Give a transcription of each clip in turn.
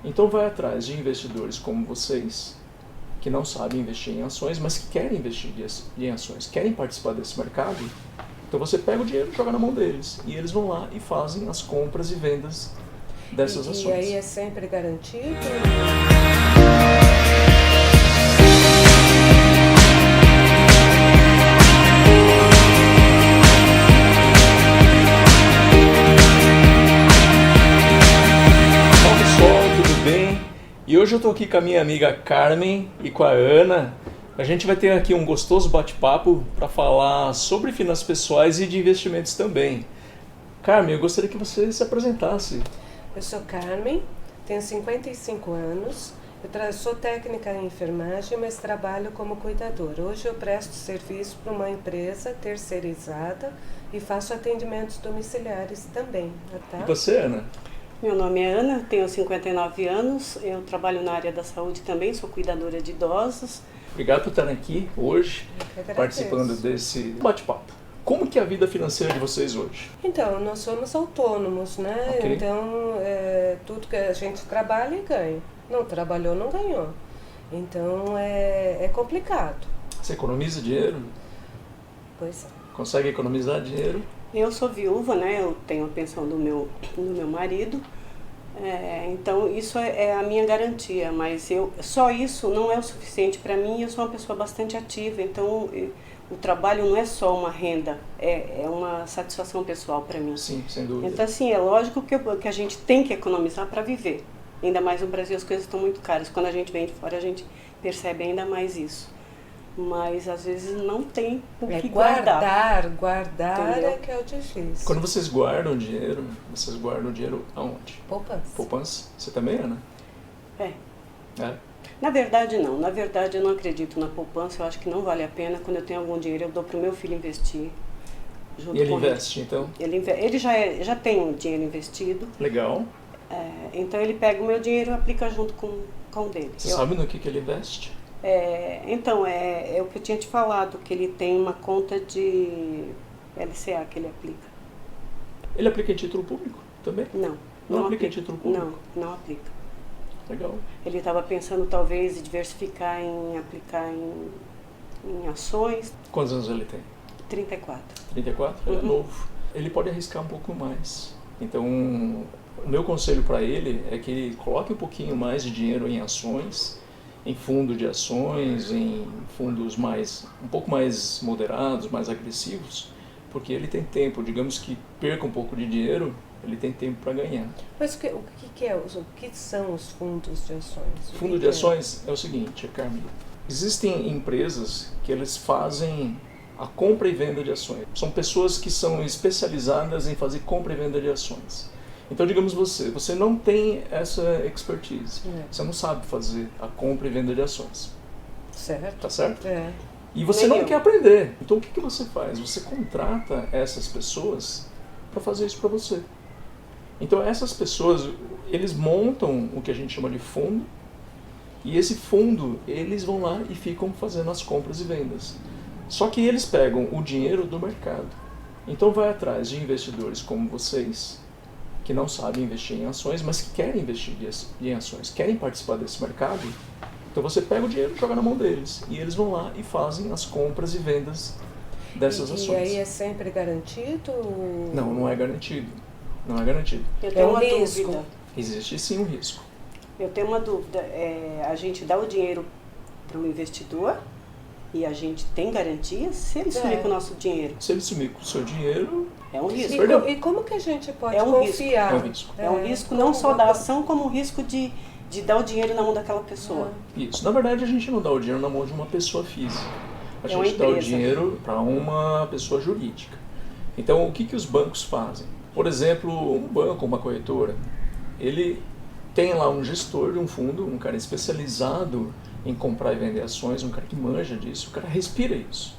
Então vai atrás de investidores como vocês, que não sabem investir em ações, mas que querem investir em ações, querem participar desse mercado. Então você pega o dinheiro e joga na mão deles. E eles vão lá e fazem as compras e vendas dessas ações. E aí é sempre garantido? E hoje eu estou aqui com a minha amiga Carmen e com a Ana. A gente vai ter aqui um gostoso bate-papo para falar sobre finanças pessoais e de investimentos também. Carmen, eu gostaria que você se apresentasse. Eu sou Carmen, tenho 55 anos, sou técnica em enfermagem, mas trabalho como cuidadora. Hoje eu presto serviço para uma empresa terceirizada e faço atendimentos domiciliares também. Tá? E você, Ana? Meu nome é Ana, tenho 59 anos, eu trabalho na área da saúde também, sou cuidadora de idosos. Obrigado por estar aqui hoje, participando desse bate-papo. Como que é a vida financeira de vocês hoje? Então, nós somos autônomos, né? Okay. Então, tudo que a gente trabalha e ganha. Não trabalhou, não ganhou. Então, é complicado. Você economiza dinheiro? Pois é. Consegue economizar dinheiro? Eu sou viúva, né? Eu tenho a pensão do meu marido, então isso é a minha garantia, mas só isso não é o suficiente para mim. Eu sou uma pessoa bastante ativa, então o trabalho não é só uma renda, é uma satisfação pessoal para mim. Sim, sem dúvida. Então assim, é lógico que a gente tem que economizar para viver, ainda mais no Brasil as coisas estão muito caras. Quando a gente vem de fora a gente percebe ainda mais isso. Mas às vezes não tem o que guardar. Guardar é que é o difícil. Quando vocês guardam dinheiro aonde? Poupança. Poupança? Você também, Ana? É. É? Na verdade não, na verdade eu não acredito na poupança, eu acho que não vale a pena. Quando eu tenho algum dinheiro eu dou para o meu filho investir. E ele investe então? Ele já tem um dinheiro investido. Legal. Então ele pega o meu dinheiro e aplica junto com o dele. Você sabe no que ele investe? Então, é o que eu tinha te falado, que ele tem uma conta de LCA que ele aplica. Ele aplica em título público também? Não aplica em título público? Não aplica. Legal. Ele estava pensando talvez em diversificar, em aplicar em ações. Quantos anos ele tem? 34. 34? Ele é novo. Ele pode arriscar um pouco mais. Então, o meu conselho para ele é que ele coloque um pouquinho mais de dinheiro em ações, em fundo de ações, em fundos um pouco mais moderados, mais agressivos, porque ele tem tempo, digamos que perca um pouco de dinheiro, ele tem tempo para ganhar. Mas o que são os fundos de ações? Fundo de ações é o seguinte, Carmen, existem empresas que eles fazem a compra e venda de ações. São pessoas que são especializadas em fazer compra e venda de ações. Então, digamos você não tem essa expertise, você não sabe fazer a compra e venda de ações. Certo. Tá certo? É. E você não quer aprender. Então, o que você faz? Você contrata essas pessoas para fazer isso para você. Então, essas pessoas, eles montam o que a gente chama de fundo, e esse fundo, eles vão lá e ficam fazendo as compras e vendas. Só que eles pegam o dinheiro do mercado. Então, vai atrás de investidores como vocês, que não sabem investir em ações, mas que querem investir em ações, querem participar desse mercado. Então você pega o dinheiro e joga na mão deles. E eles vão lá e fazem as compras e vendas dessas ações. E aí é sempre garantido? Não é garantido. Não é garantido. Eu tenho uma risco. dúvida. Existe sim um risco. Eu tenho uma dúvida. A gente dá o dinheiro para o investidor e a gente tem garantia se ele sumir com o nosso dinheiro? Se ele sumir com o seu dinheiro, é um risco. E como que a gente pode confiar? É um risco. É um risco não só da ação, como o risco de dar o dinheiro na mão daquela pessoa. Isso. Na verdade, a gente não dá o dinheiro na mão de uma pessoa física. A gente dá o dinheiro para uma pessoa jurídica. Então, o que os bancos fazem? Por exemplo, um banco, uma corretora, ele tem lá um gestor de um fundo, um cara especializado em comprar e vender ações, um cara que manja disso, o cara respira isso.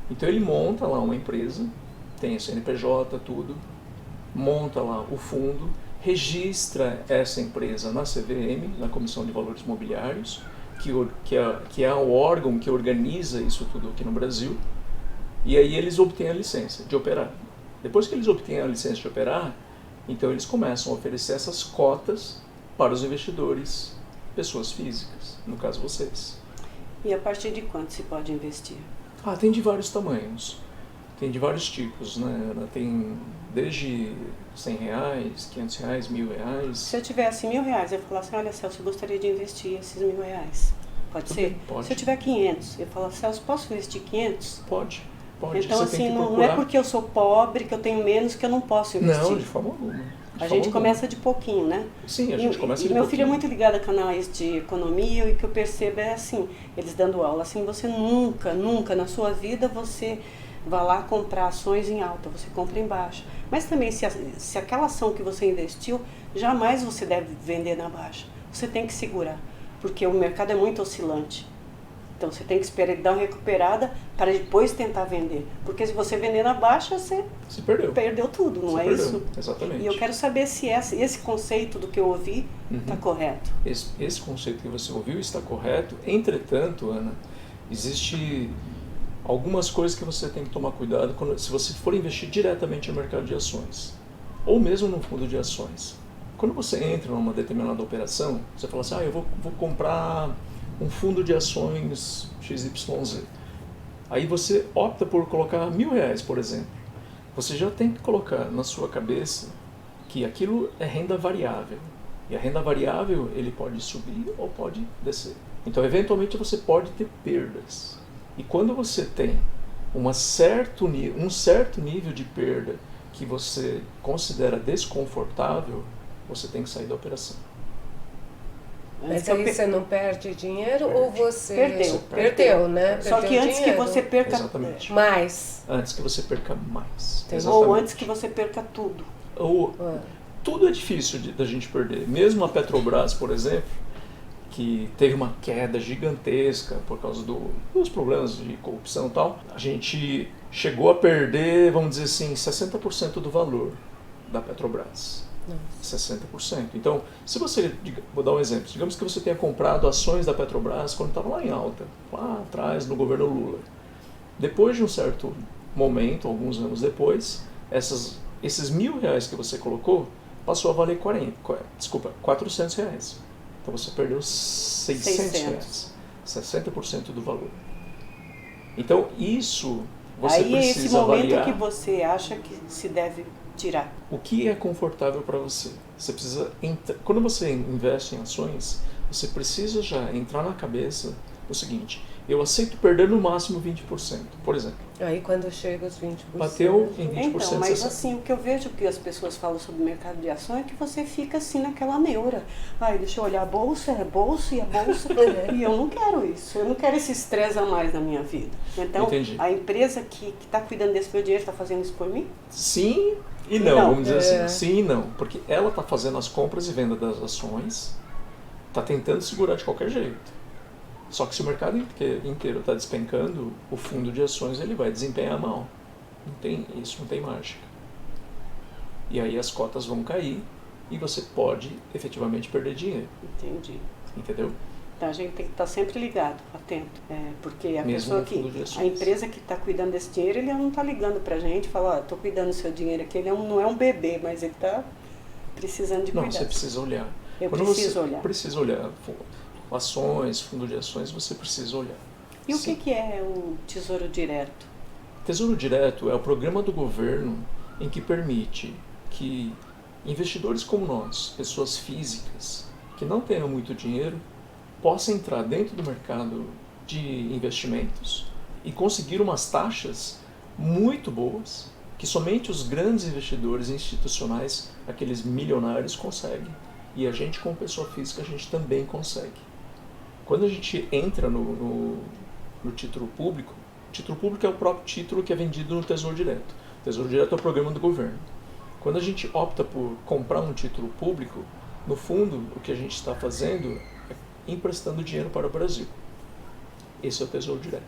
Então ele monta lá uma empresa, tem a CNPJ, tudo, monta lá o fundo, registra essa empresa na CVM, na Comissão de Valores Mobiliários, que é o órgão que organiza isso tudo aqui no Brasil, e aí eles obtêm a licença de operar. Depois que eles obtêm a licença de operar, então eles começam a oferecer essas cotas para os investidores, pessoas físicas, no caso vocês. E a partir de quanto se pode investir? Tem de vários tamanhos, tem de vários tipos, né? Tem desde R$100, R$500, R$1.000. Se eu tivesse R$1.000, eu falasse assim, olha, Celso, eu gostaria de investir esses R$1.000. Pode ser? Bem, pode. Se eu tiver 500, eu falo, Celso, posso investir 500? Pode. Então, você assim, tem que não procurar... é porque eu sou pobre, que eu tenho menos, que eu não posso investir. Não, de forma alguma. A gente começa de pouquinho, né? Sim, a gente começa de pouquinho. Meu filho é muito ligado a canais de economia e o que eu percebo é assim, eles dando aula, assim, você nunca na sua vida você vai lá comprar ações em alta, você compra em baixa. Mas também se aquela ação que você investiu, jamais você deve vender na baixa. Você tem que segurar, porque o mercado é muito oscilante. Então você tem que esperar ele dar uma recuperada para depois tentar vender. Porque se você vender na baixa, você perdeu tudo, não é isso? Exatamente. E eu quero saber se esse conceito do que eu ouvi está correto. Esse conceito que você ouviu está correto. Entretanto, Ana, existe algumas coisas que você tem que tomar cuidado se você for investir diretamente no mercado de ações, ou mesmo no fundo de ações. Quando você entra numa determinada operação, você fala assim, eu vou comprar um fundo de ações XYZ. Aí você opta por colocar R$1.000, por exemplo. Você já tem que colocar na sua cabeça que aquilo é renda variável. E a renda variável, ele pode subir ou pode descer. Então, eventualmente, você pode ter perdas. E quando você tem um certo nível de perda que você considera desconfortável, você tem que sair da operação. Mas aí você não perde dinheiro ou você... Perdeu, né? Só que antes que você perca mais. Antes que você perca mais. Ou antes que você perca tudo. Tudo é difícil da gente perder. Mesmo a Petrobras, por exemplo, que teve uma queda gigantesca por causa dos problemas de corrupção e tal, a gente chegou a perder, vamos dizer assim, 60% do valor da Petrobras. 60%. Então, se você, vou dar um exemplo, digamos que você tenha comprado ações da Petrobras quando estava lá em alta, lá atrás no governo Lula. Depois de um certo momento, alguns anos depois, esses R$1.000 que você colocou passou a valer R$400. Então você perdeu R$600, 60% do valor. Então isso você aí precisa é esse momento avaliar. Que você acha que se deve tirar. O que é confortável para você? Você precisa quando você investe em ações, você precisa já entrar na cabeça o seguinte: eu aceito perder no máximo 20%, por exemplo. Aí quando chega os 20%. Bateu em 20%. Então, mas assim, o que eu vejo que as pessoas falam sobre o mercado de ação é que você fica assim naquela neura. Deixa eu olhar a bolsa, é bolsa e a bolsa. E eu não quero isso. Eu não quero esse estresse a mais na minha vida. Então, entendi. A empresa que está cuidando desse meu dinheiro está fazendo isso por mim? Sim e não, vamos dizer assim. Sim e não. Porque ela está fazendo as compras e vendas das ações, está tentando segurar de qualquer jeito. Só que se o mercado inteiro está despencando, o fundo de ações ele vai desempenhar mal. Isso não tem mágica. E aí as cotas vão cair e você pode efetivamente perder dinheiro. Entendi. Entendeu? Então a gente tem que estar sempre ligado, atento. Porque a mesmo pessoa a empresa que está cuidando desse dinheiro, ele não está ligando para a gente e fala, estou cuidando do seu dinheiro aqui, ele não é um bebê, mas ele está precisando de cuidar. Não, você precisa olhar. Precisa olhar. Ações, fundo de ações, você precisa olhar. E o que é o Tesouro Direto? Tesouro Direto é o programa do governo em que permite que investidores como nós, pessoas físicas, que não tenham muito dinheiro, possam entrar dentro do mercado de investimentos e conseguir umas taxas muito boas que somente os grandes investidores institucionais, aqueles milionários, conseguem. E a gente, como pessoa física, a gente também consegue. Quando a gente entra no título público é o próprio título que é vendido no Tesouro Direto. O Tesouro Direto é o programa do governo. Quando a gente opta por comprar um título público, no fundo, o que a gente está fazendo é emprestando dinheiro para o Brasil. Esse é o Tesouro Direto.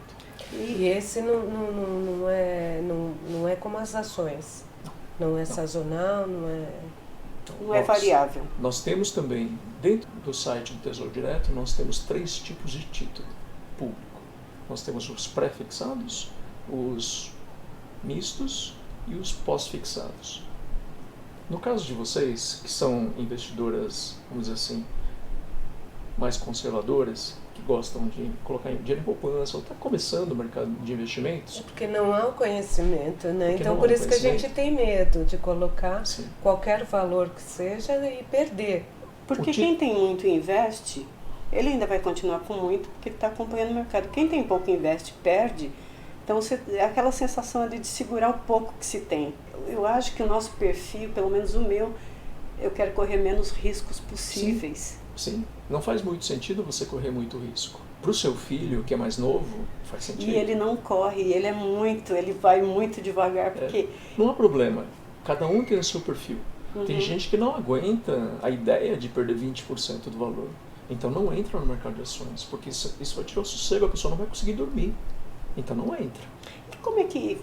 E esse não é como as ações? Não é sazonal, não é variável. Nós temos também, dentro do site do Tesouro Direto, nós temos 3 tipos de título público. Nós temos os pré-fixados, os mistos e os pós-fixados. No caso de vocês, que são investidoras, vamos dizer assim, mais conservadoras, que gostam de colocar dinheiro em poupança, ou está começando o mercado de investimentos... Porque não há o conhecimento, né? Então, por isso que a gente tem medo de colocar qualquer valor que seja e perder. Porque quem tem muito e investe, ele ainda vai continuar com muito, porque está acompanhando o mercado. Quem tem pouco e investe, perde. Então, é aquela sensação de segurar o pouco que se tem. Eu acho que o nosso perfil, pelo menos o meu, eu quero correr menos riscos possíveis. Sim, não faz muito sentido você correr muito risco. Para o seu filho, que é mais novo, faz sentido. E ele não corre, ele vai muito devagar, porque... Não há problema, cada um tem o seu perfil. Tem gente que não aguenta a ideia de perder 20% do valor. Então não entra no mercado de ações, porque isso vai tirar o sossego, a pessoa não vai conseguir dormir. Então não entra. Como é que...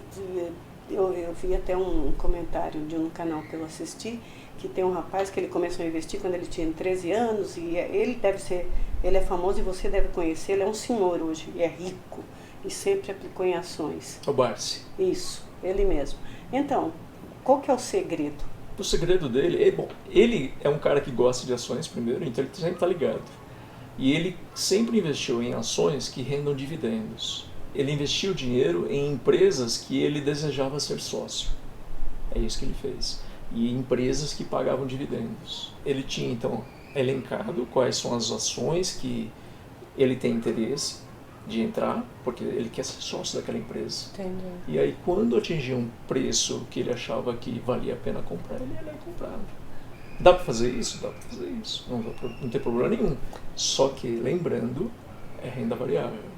Eu vi até um comentário de um canal que eu assisti, que tem um rapaz que ele começou a investir quando ele tinha 13 anos, e ele é famoso e você deve conhecer, ele é um senhor hoje, e é rico, e sempre aplicou em ações. O Barsi. Isso, ele mesmo. Então, qual que é o segredo? O segredo dele, ele é um cara que gosta de ações primeiro, então ele sempre está ligado. E ele sempre investiu em ações que rendam dividendos. Ele investiu dinheiro em empresas que ele desejava ser sócio. É isso que ele fez. E empresas que pagavam dividendos. Ele tinha, então, elencado quais são as ações que ele tem interesse de entrar, porque ele quer ser sócio daquela empresa. Entendi. E aí, quando atingia um preço que ele achava que valia a pena comprar, ele ia lá e comprava. Dá para fazer isso? Dá para fazer isso. Não tem problema nenhum. Só que, lembrando, é renda variável.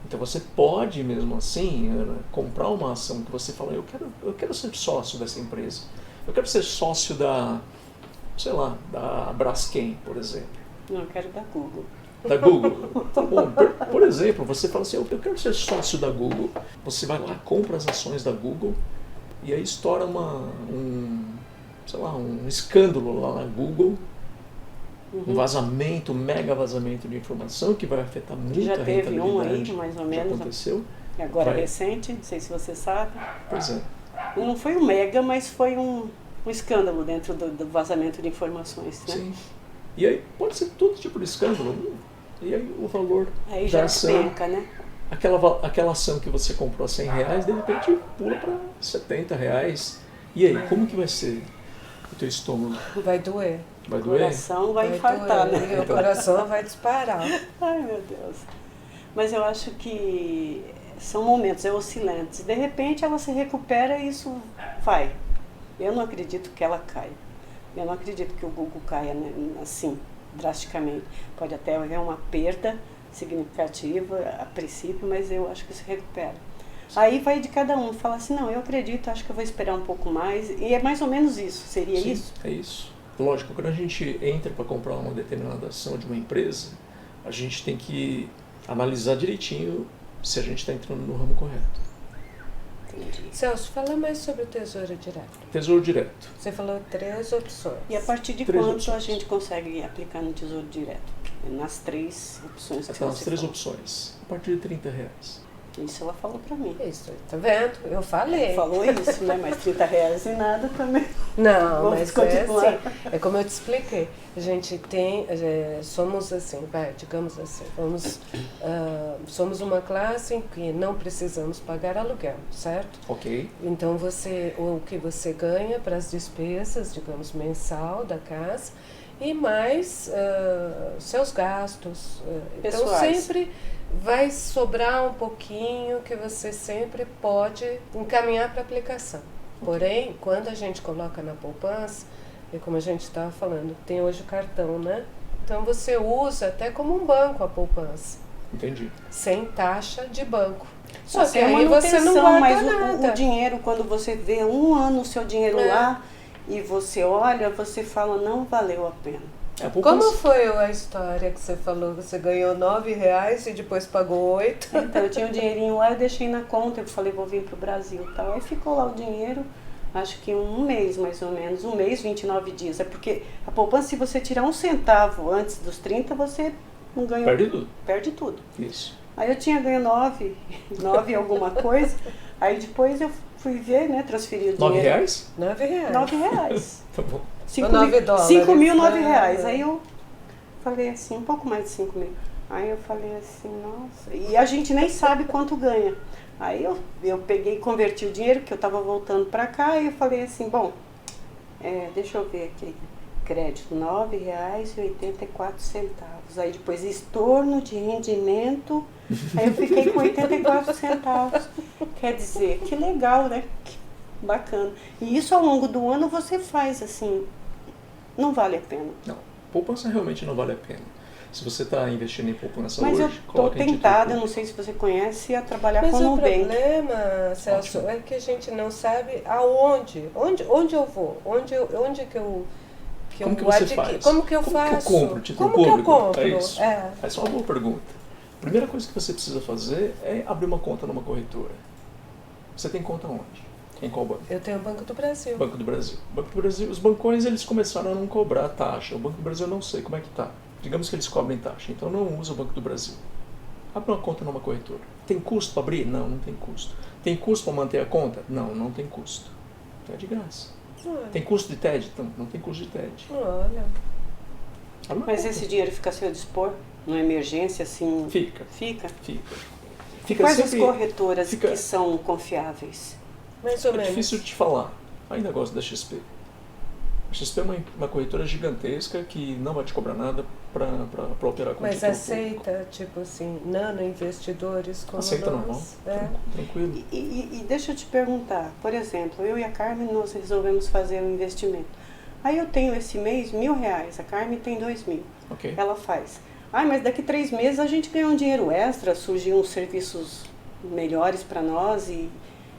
Então você pode, mesmo assim, comprar uma ação que você fala, eu quero ser sócio dessa empresa. Eu quero ser sócio da Braskem, por exemplo. Não, eu quero da Google. Da Google. Tá bom. Por exemplo, você fala assim, eu quero ser sócio da Google. Você vai lá, compra as ações da Google e aí estoura um escândalo lá na Google. Um vazamento, um mega vazamento de informação que vai afetar muito a rentabilidade. Já teve um aí, mais ou menos. Já aconteceu. Agora recente, não sei se você sabe. Pois é. Não foi um mega, mas foi um escândalo dentro do vazamento de informações, né? Sim. E aí pode ser todo tipo de escândalo. E aí o valor aí da já ação... penca, né? Aquela ação que você comprou a R$100, de repente pula para R$70. E aí, como que vai ser o teu estômago? Vai doer. Vai O doer? coração vai infartar, doer, né? E o coração vai disparar. Ai, meu Deus. Mas eu acho que são momentos oscilantes. De repente ela se recupera e isso vai. Eu não acredito que ela caia. Eu não acredito que o Google caia, né, assim, drasticamente. Pode até haver uma perda significativa a princípio, mas eu acho que se recupera. Aí vai de cada um, fala assim, não, eu acredito, acho que eu vou esperar um pouco mais. E é mais ou menos isso, seria Sim, isso? É isso. Lógico, quando a gente entra para comprar uma determinada ação de uma empresa, a gente tem que analisar direitinho se a gente está entrando no ramo correto. Entendi. Celso, fala mais sobre o Tesouro Direto. Tesouro Direto. Você falou 3 opções. E a partir de 3 quanto opções. a gente consegue aplicar no Tesouro Direto? Nas 3 opções que Nas você 3 falou. opções. A partir de R$30. Isso ela falou pra mim. Isso, tá vendo? Eu falei. Falou isso, né? Mas R$30 e nada também. Não, Vamos mas continuar. é assim, é como eu te expliquei. A gente tem, somos assim, digamos assim, somos uma classe em que não precisamos pagar aluguel, certo? Ok. Então o que você ganha para as despesas, digamos, mensal da casa, e mais seus gastos. Então Pessoais. sempre vai sobrar um pouquinho que você sempre pode encaminhar para aplicação. Porém, quando a gente coloca na poupança, é como a gente estava falando, tem hoje o cartão, né? Então você usa até como um banco a poupança, Entendi. sem taxa de banco. Só que é aí você não guarda mas nada. o dinheiro, quando você vê um ano o seu dinheiro lá e você olha, você fala, não valeu a pena. Como foi a história que você falou? Você ganhou R$9 e depois pagou 8? Então, eu tinha o dinheirinho lá, eu deixei na conta, eu falei, vou vir pro Brasil e tal. Aí ficou lá o dinheiro, acho que um mês mais ou menos, 29 dias. É porque a poupança, se você tirar 1 centavo antes dos 30, você não ganhou. Perde tudo. Perde tudo. Isso. Aí eu tinha ganho 9 alguma coisa. Aí depois eu fui ver, né, transferir o dinheiro. R$9? R$9. R$9. Tá bom. 5.009 reais. Aí eu falei assim, um pouco mais de 5 mil. Aí eu falei assim, nossa, e a gente nem sabe quanto ganha. Aí eu peguei e converti o dinheiro, que eu estava voltando para cá, e eu falei assim, bom, deixa eu ver aqui, crédito, R$9,84. Aí depois estorno de rendimento, aí eu fiquei com 84 centavos. Quer dizer, que legal, né? Que bacana. E isso ao longo do ano você faz assim, não vale a pena. Não, poupança realmente não vale a pena. Se você está investindo em poupança Mas hoje, eu estou tentada, não sei se você conhece, a trabalhar com o Nubank. Mas o problema, Celso, é que a gente não sabe aonde. Onde eu vou? Onde que eu como que você faz? Como que eu faço? Como que eu compro título público? Que eu compro? É isso. Essa é uma boa pergunta. A primeira coisa que você precisa fazer é abrir uma conta numa corretora. Você tem conta onde? Em qual banco? Eu tenho o Banco do Brasil. Banco do Brasil. Banco do Brasil, os bancões eles começaram a não cobrar taxa. O Banco do Brasil eu não sei como é que está. Digamos que eles cobrem taxa, então não usa o Banco do Brasil. Abre uma conta numa corretora. Tem custo para abrir? Não, não tem custo. Tem custo para manter a conta? Não, não tem custo. Então é de graça. Olha. Tem custo de TED? Não, não tem custo de TED. Olha. Mas esse dinheiro fica a seu dispor? Numa emergência assim? Fica. Fica? Fica. Quais sempre, as corretoras que são confiáveis? Mais ou menos. É difícil de te falar. Ainda gosto da XP. A XP é uma corretora gigantesca que não vai te cobrar nada para operar com Mas título aceita, público. Tipo assim, nano-investidores como aceita nós? normal, tranquilo. E deixa eu te perguntar, por exemplo, eu e a Carmen nós resolvemos fazer um investimento. Aí eu tenho esse mês R$1.000, a Carmen tem 2.000. Okay. Ela faz. Mas daqui 3 meses a gente ganha um dinheiro extra, surgiam uns serviços melhores para nós e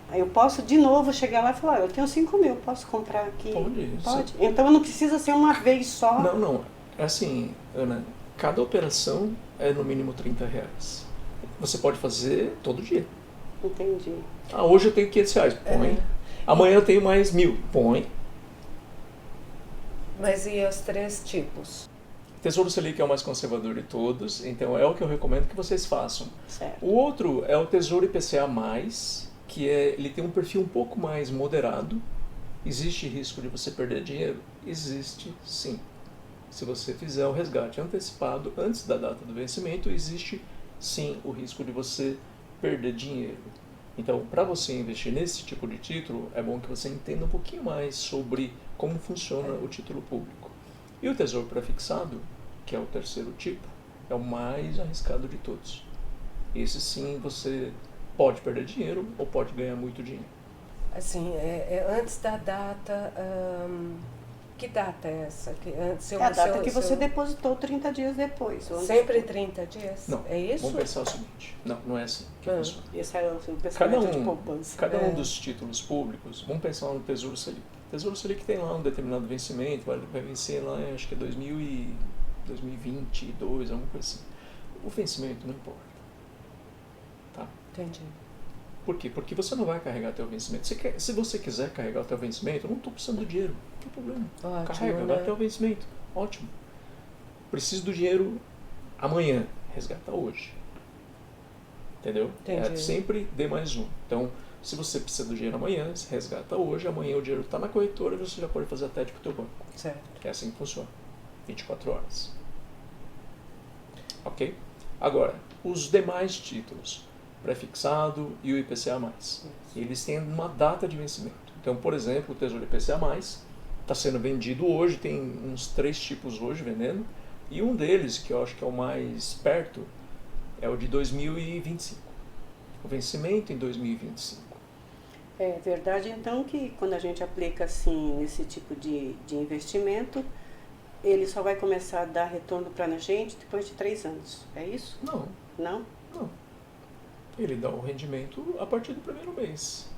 aí eu posso de novo chegar lá e falar, eu tenho 5.000, posso comprar aqui? Pode. Então não precisa ser uma vez só. Não. É assim, Ana, cada operação é no mínimo R$30. Você pode fazer todo dia. Entendi. Hoje eu tenho R$500, põe. Amanhã eu tenho mais 1.000, põe. Mas e os 3 tipos? Tesouro Selic é o mais conservador de todos, então é o que eu recomendo que vocês façam. Certo. O outro é o Tesouro IPCA+, que ele tem um perfil um pouco mais moderado. Existe risco de você perder dinheiro? Existe, sim. Se você fizer o resgate antecipado antes da data do vencimento, existe, sim, o risco de você perder dinheiro. Então, para você investir nesse tipo de título, é bom que você entenda um pouquinho mais sobre como funciona o título público. E o Tesouro Prefixado, que é o terceiro tipo, é o mais arriscado de todos. Esse sim, você pode perder dinheiro ou pode ganhar muito dinheiro. Assim, antes da data, que data é essa? É a data que você depositou 30 dias depois. Sempre 30 dias? Não, é isso? Vamos pensar o seguinte, não é assim que funciona. Esse é o pensamento de poupança. Cada um dos títulos públicos, vamos pensar no Tesouro Selic. O Tesouro Selic tem lá um determinado vencimento, vai vencer lá, acho que é 2022, alguma coisa assim. O vencimento não importa. Tá? Entendi. Por quê? Porque você não vai carregar até o vencimento. Se você quiser carregar até o vencimento, eu não estou precisando do dinheiro, não tem problema. Ótimo, carrega, né? vai até o vencimento. Ótimo. Preciso do dinheiro amanhã, resgata hoje. Entendeu? Entendi. Sempre D mais um. Então, se você precisa do dinheiro amanhã, você resgata hoje, amanhã o dinheiro está na corretora e você já pode fazer a TED com o teu banco. Certo. É assim que funciona. 24 horas. Ok? Agora, os demais títulos, prefixado e o IPCA+. Eles têm uma data de vencimento. Então, por exemplo, o Tesouro IPCA+, está sendo vendido hoje, tem uns 3 tipos hoje vendendo, e um deles, que eu acho que é o mais perto, é o de 2025. O vencimento em 2025. É verdade, então, que quando a gente aplica assim esse tipo de investimento, ele só vai começar a dar retorno para a gente depois de 3 anos. É isso? Não. Não? Não. Ele dá o rendimento a partir do primeiro mês.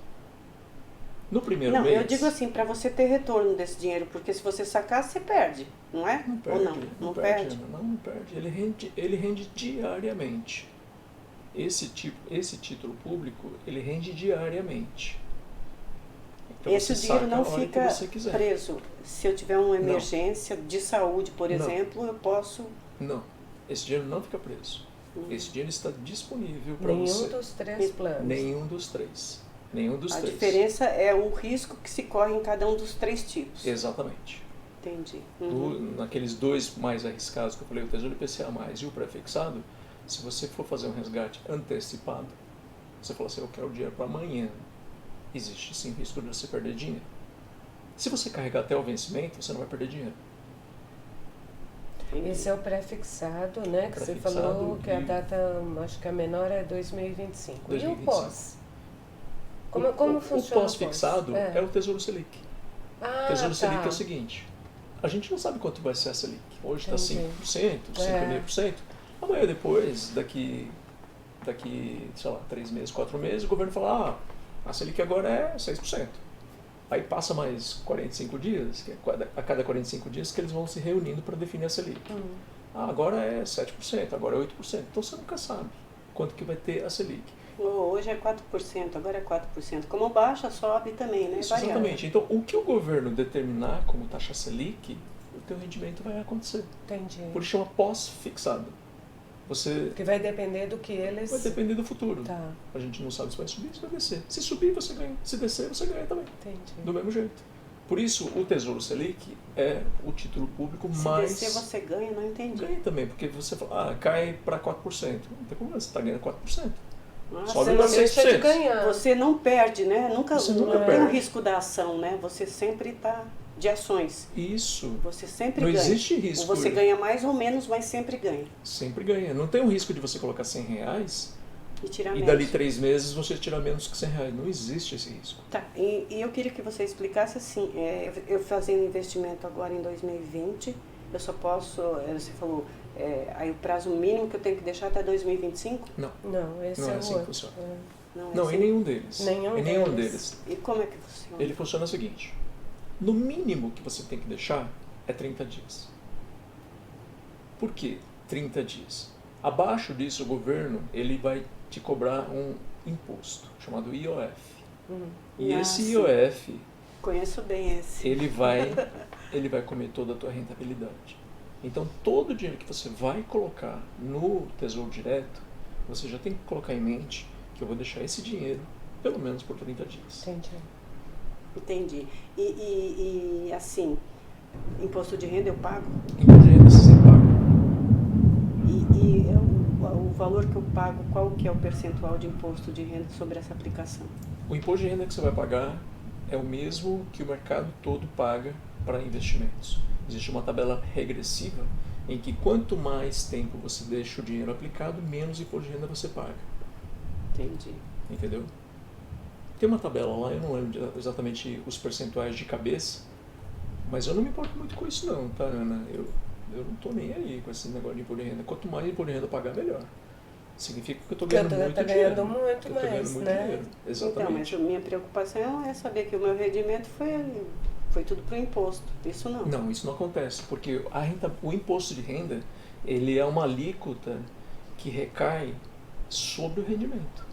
No primeiro mês... Não, eu digo assim, para você ter retorno desse dinheiro, porque se você sacar, você perde, não é? Não perde. Ou não? Não perde? Não perde. Ele rende diariamente. Esse título público, ele rende diariamente. Então, esse dinheiro não fica preso. Se eu tiver uma emergência de saúde, por exemplo, eu posso... Não, esse dinheiro não fica preso. Esse dinheiro está disponível para você. Nenhum dos 3 planos. Nenhum dos 3. Nenhum dos três. A diferença é o risco que se corre em cada um dos 3 tipos. Exatamente. Entendi. Naqueles 2 mais arriscados que eu falei, o Tesouro IPCA+, e o pré-fixado, se você for fazer um resgate antecipado, você fala assim, eu quero o dinheiro para amanhã, existe sim risco de você perder dinheiro. Se você carregar até o vencimento, você não vai perder dinheiro. Esse é o pré-fixado, né? Que você falou que a data, acho que a menor é 2025. 2025. E o pós? Como funciona o pós-fixado é o Tesouro Selic. O Tesouro Selic é o seguinte, a gente não sabe quanto vai ser a Selic. Hoje está 5%, 5,5%. Amanhã depois, daqui, sei lá, 3 meses, 4 meses, o governo fala, a Selic agora é 6%. Aí passa mais 45 dias, que é a cada 45 dias que eles vão se reunindo para definir a Selic. Agora é 7%, agora é 8%. Então você nunca sabe quanto que vai ter a Selic. Hoje é 4%, agora é 4%. Como baixa, sobe também, né? Isso, exatamente. Então, o que o governo determinar como taxa Selic, o teu rendimento vai acontecer. Entendi. Por isso chama pós-fixado. Que vai depender do que eles... Vai depender do futuro. Tá. A gente não sabe se vai subir, se vai descer. Se subir, você ganha. Se descer, você ganha também. Entendi. Do mesmo jeito. Por isso, o Tesouro Selic é o título público mais... Se descer, você ganha? Não entendi. Ganha também, porque você fala, cai para 4%. Não tem problema, você está ganhando 4%. Você não deixa de ganhar. Você não perde, né? Nunca perde. Tem o risco da ação, né? Você sempre está de ações. Isso. Você sempre não ganha. Não existe risco. Ou você ganha mais ou menos, mas sempre ganha. Sempre ganha. Não tem o risco de você colocar R$100 e tirar e dali 3 meses você tirar menos que R$100. Não existe esse risco. Tá. E eu queria que você explicasse assim, eu fazendo investimento agora em 2020, eu só posso, você falou, aí o prazo mínimo que eu tenho que deixar até 2025? Não. Não, esse não é assim o que outro. funciona. Não, em nenhum deles. Nenhum deles. E como é que funciona? Ele funciona o seguinte. No mínimo que você tem que deixar é 30 dias. Por que 30 dias? Abaixo disso, o governo ele vai te cobrar um imposto chamado IOF. E esse IOF... Conheço bem esse. Ele vai comer toda a tua rentabilidade. Então, todo o dinheiro que você vai colocar no Tesouro Direto, você já tem que colocar em mente que eu vou deixar esse dinheiro pelo menos por 30 dias. Entendi. E assim, imposto de renda eu pago? Imposto de renda você sempre paga. E o valor que eu pago, qual que é o percentual de imposto de renda sobre essa aplicação? O imposto de renda que você vai pagar é o mesmo que o mercado todo paga para investimentos. Existe uma tabela regressiva em que quanto mais tempo você deixa o dinheiro aplicado, menos imposto de renda você paga. Entendi. Entendeu? Tem uma tabela lá, eu não lembro exatamente os percentuais de cabeça, mas eu não me importo muito com isso não, tá, Ana? Eu não estou nem aí com esse negócio de imposto de renda. Quanto mais imposto de renda pagar, melhor. Significa que eu estou ganhando muito dinheiro. Ganhando muito mais, dinheiro. Exatamente. Então, mas a minha preocupação é saber que o meu rendimento foi tudo para o imposto. Isso não. Não, isso não acontece, porque o imposto de renda, ele é uma alíquota que recai sobre o rendimento.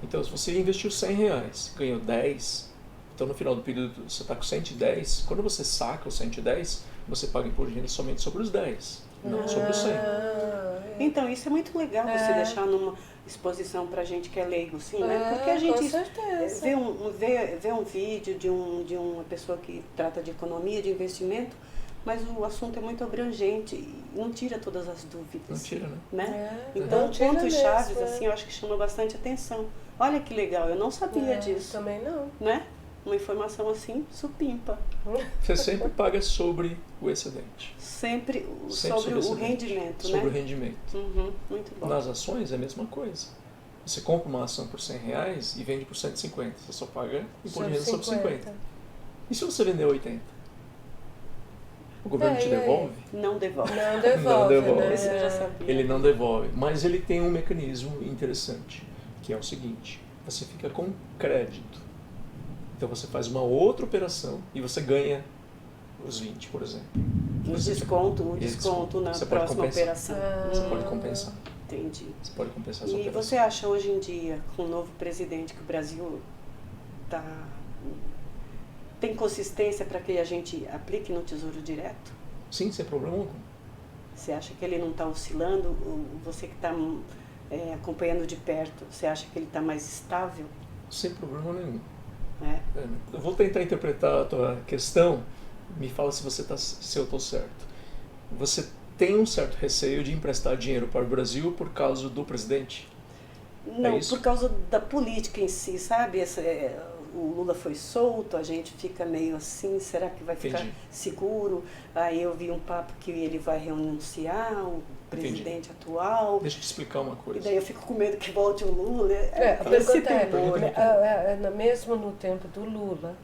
Então, se você investiu R$100, ganhou 10, então no final do período você está com 110, quando você saca os 110, você paga imposto de renda somente sobre os 10, não sobre os 100. Então, isso é muito legal você deixar numa exposição pra gente que é leigo, sim, né? Porque a gente vê um vídeo de uma pessoa que trata de economia, de investimento, mas o assunto é muito abrangente e não tira todas as dúvidas. Não tira, né? Então, pontos chaves, assim, eu acho que chama bastante atenção. Olha que legal, eu não sabia disso. Também não. Né? Uma informação assim, supimpa. Você sempre paga sobre o excedente. Sempre sobre o rendimento, sobre o rendimento. Muito bom. Nas ações é a mesma coisa. Você compra uma ação por R$100 e vende por 150. Você só paga imposto de renda sobre 50. E se você vender 80? O governo te devolve? Não devolve. Não devolve. Né? Isso eu já sabia. Ele não devolve. Mas ele tem um mecanismo interessante, que é o seguinte. Você fica com crédito. Então você faz uma outra operação e você ganha os 20, por exemplo. Um desconto na próxima operação. Você pode compensar. Entendi. Você pode compensar essa E operação. você acha hoje em dia, com o novo presidente, que o Brasil tem consistência para que a gente aplique no Tesouro Direto? Sim, sem problema algum. Você acha que ele não está oscilando? Você que está acompanhando de perto, você acha que ele está mais estável? Sem problema nenhum. É. Eu vou tentar interpretar a tua questão, me fala se eu estou certo. Você tem um certo receio de emprestar dinheiro para o Brasil por causa do presidente? Não, por causa da política em si, sabe? O Lula foi solto, a gente fica meio assim, será que vai ficar seguro? Aí eu vi um papo que ele vai renunciar, o presidente atual. Deixa eu te explicar uma coisa. E daí eu fico com medo que volte o Lula. A pergunta é, mesmo no tempo do Lula,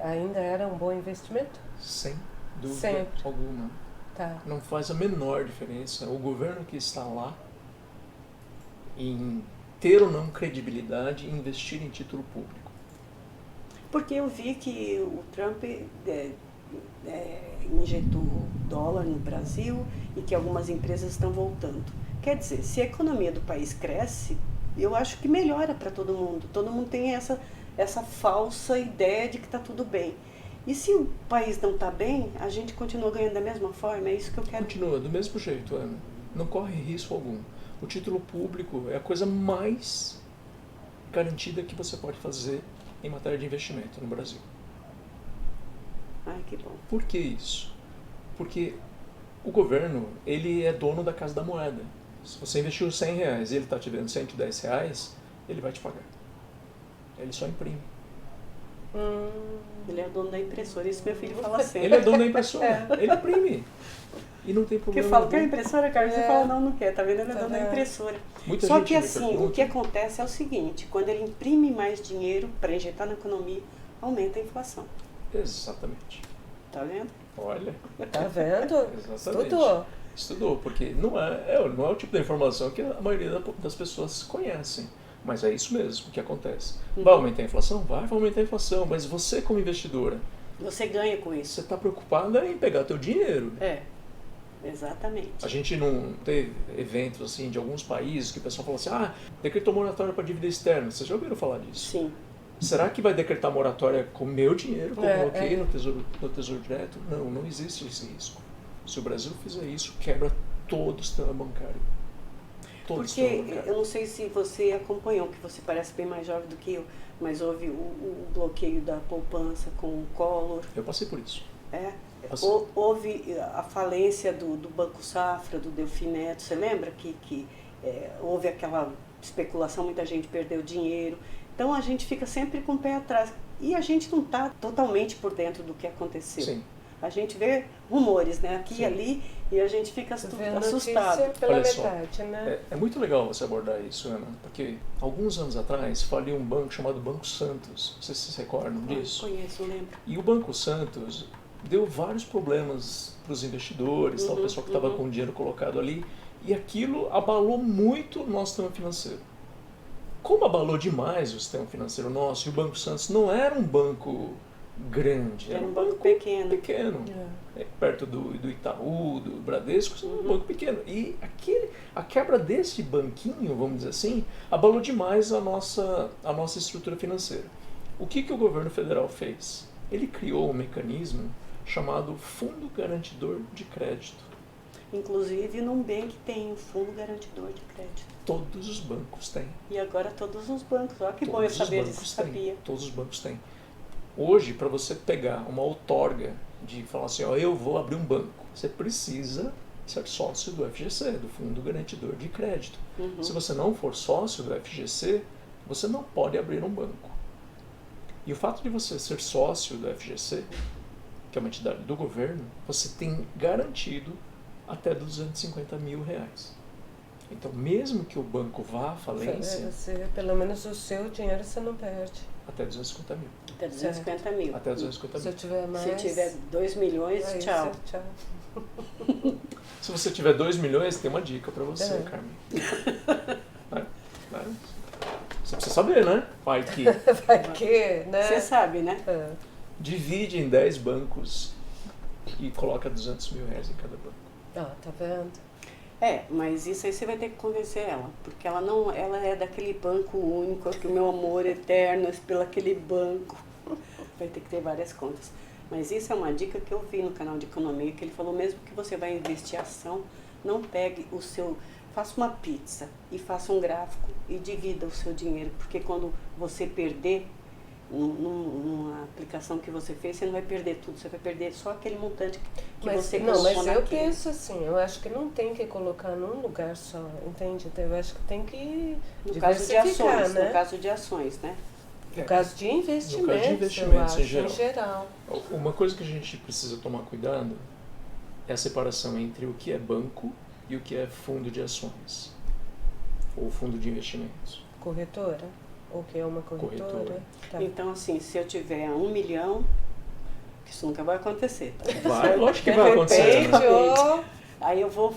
ainda era um bom investimento? Sem dúvida alguma. Tá. Não faz a menor diferença. O governo que está lá, em ter ou não credibilidade, investir em título público. Porque eu vi que o Trump injetou dólar no Brasil e que algumas empresas estão voltando. Quer dizer, se a economia do país cresce, eu acho que melhora para todo mundo. Todo mundo tem essa falsa ideia de que está tudo bem. E se o país não está bem, a gente continua ganhando da mesma forma? É isso que eu quero. Continua do mesmo jeito, Ana. Não corre risco algum. O título público é a coisa mais garantida que você pode fazer em matéria de investimento no Brasil. Ai, que bom. Por que isso? Porque o governo, ele é dono da Casa da Moeda. Se você investiu R$100 e ele está te dando R$110, ele vai te pagar. Ele só imprime. Ele é o dono da impressora, isso meu filho fala sempre. Ele é dono da impressora, ele imprime. E não tem problema. Porque eu falo, quer impressora, Carlos? Você fala, não quer, tá vendo? Ele é dono da impressora. Só que assim, o que acontece é o seguinte, quando ele imprime mais dinheiro para injetar na economia, aumenta a inflação. Exatamente. Tá vendo? Olha. Tá vendo? Exatamente. Estudou, porque não é o tipo de informação que a maioria das pessoas conhecem. Mas é isso mesmo que acontece. Vai aumentar a inflação? Vai aumentar a inflação. Mas você, como investidora... Você ganha com isso. Você está preocupada em pegar teu dinheiro. Exatamente. A gente não teve eventos assim de alguns países que o pessoal fala assim, decretou moratória para dívida externa. Vocês já ouviram falar disso? Sim. Será que vai decretar moratória com o meu dinheiro que eu coloquei no Tesouro Direto? Não existe esse risco. Se o Brasil fizer isso, quebra todo o sistema bancário. Porque eu não sei se você acompanhou, que você parece bem mais jovem do que eu, mas houve o bloqueio da poupança com o Collor. Eu passei por isso. Houve a falência do Banco Safra, do Delfim Neto. Você lembra que houve aquela especulação, muita gente perdeu dinheiro. Então a gente fica sempre com o pé atrás. E a gente não está totalmente por dentro do que aconteceu. Sim. A gente vê rumores, né, aqui e ali, e a gente fica assustado. Pela metade, né? É muito legal você abordar isso, Ana, porque alguns anos atrás faliu um banco chamado Banco Santos. Não sei se vocês se recordam disso. Conheço, lembro. E o Banco Santos deu vários problemas para os investidores, o pessoal que estava com o dinheiro colocado ali, e aquilo abalou muito o nosso sistema financeiro. Como abalou demais o sistema financeiro nosso, e o Banco Santos não era um banco grande, era um banco pequeno. Perto do Itaú, do Bradesco, um banco pequeno. E a quebra desse banquinho, vamos dizer assim, abalou demais a nossa estrutura financeira. O que o governo federal fez? Ele criou um mecanismo chamado Fundo Garantidor de Crédito. Inclusive, no Nubank tem o Fundo Garantidor de Crédito. Todos os bancos têm. E agora todos os bancos. Olha que bom eu saber disso, sabia. Todos os bancos têm. Hoje, para você pegar uma outorga de falar assim, eu vou abrir um banco, você precisa ser sócio do FGC, do Fundo Garantidor de Crédito. Se você não for sócio do FGC, você não pode abrir um banco. E o fato de você ser sócio do FGC, que é uma entidade do governo, você tem garantido até R$250 mil. Então, mesmo que o banco vá à falência... pelo menos o seu dinheiro você não perde. Até 250 mil. Até 250 mil. Até 250 mil. Se eu tiver mais... Se tiver 2 milhões, tchau. Se você tiver 2 milhões, tem uma dica para você, Carmen. Você precisa saber, né? Vai que, né? Você sabe, né? Divide em 10 bancos e coloca R$200 mil em cada banco. Tá vendo? Mas isso aí você vai ter que convencer ela, porque ela é daquele banco único, que o meu amor eterno é pelo aquele banco. Vai ter que ter várias contas. Mas isso é uma dica que eu vi no canal de economia, que ele falou, mesmo que você vai investir em ação, não pegue faça uma pizza e faça um gráfico e divida o seu dinheiro, porque quando você perder numa aplicação que você fez, você não vai perder tudo, você vai perder só aquele montante que você colocou mas eu naquele. penso assim, eu acho que não tem que colocar num lugar só, entende? Então, eu acho que tem que No caso de ações, né? no caso de ações, né? No caso de investimentos, eu acho, em geral. Uma coisa que a gente precisa tomar cuidado é a separação entre o que é banco e o que é fundo de ações ou fundo de investimentos. Corretora? O que é uma corretora? Tá. Então, assim, se eu tiver 1 milhão, que isso nunca vai acontecer, tá? Vai, lógico que vai acontecer. Né? Aí eu vou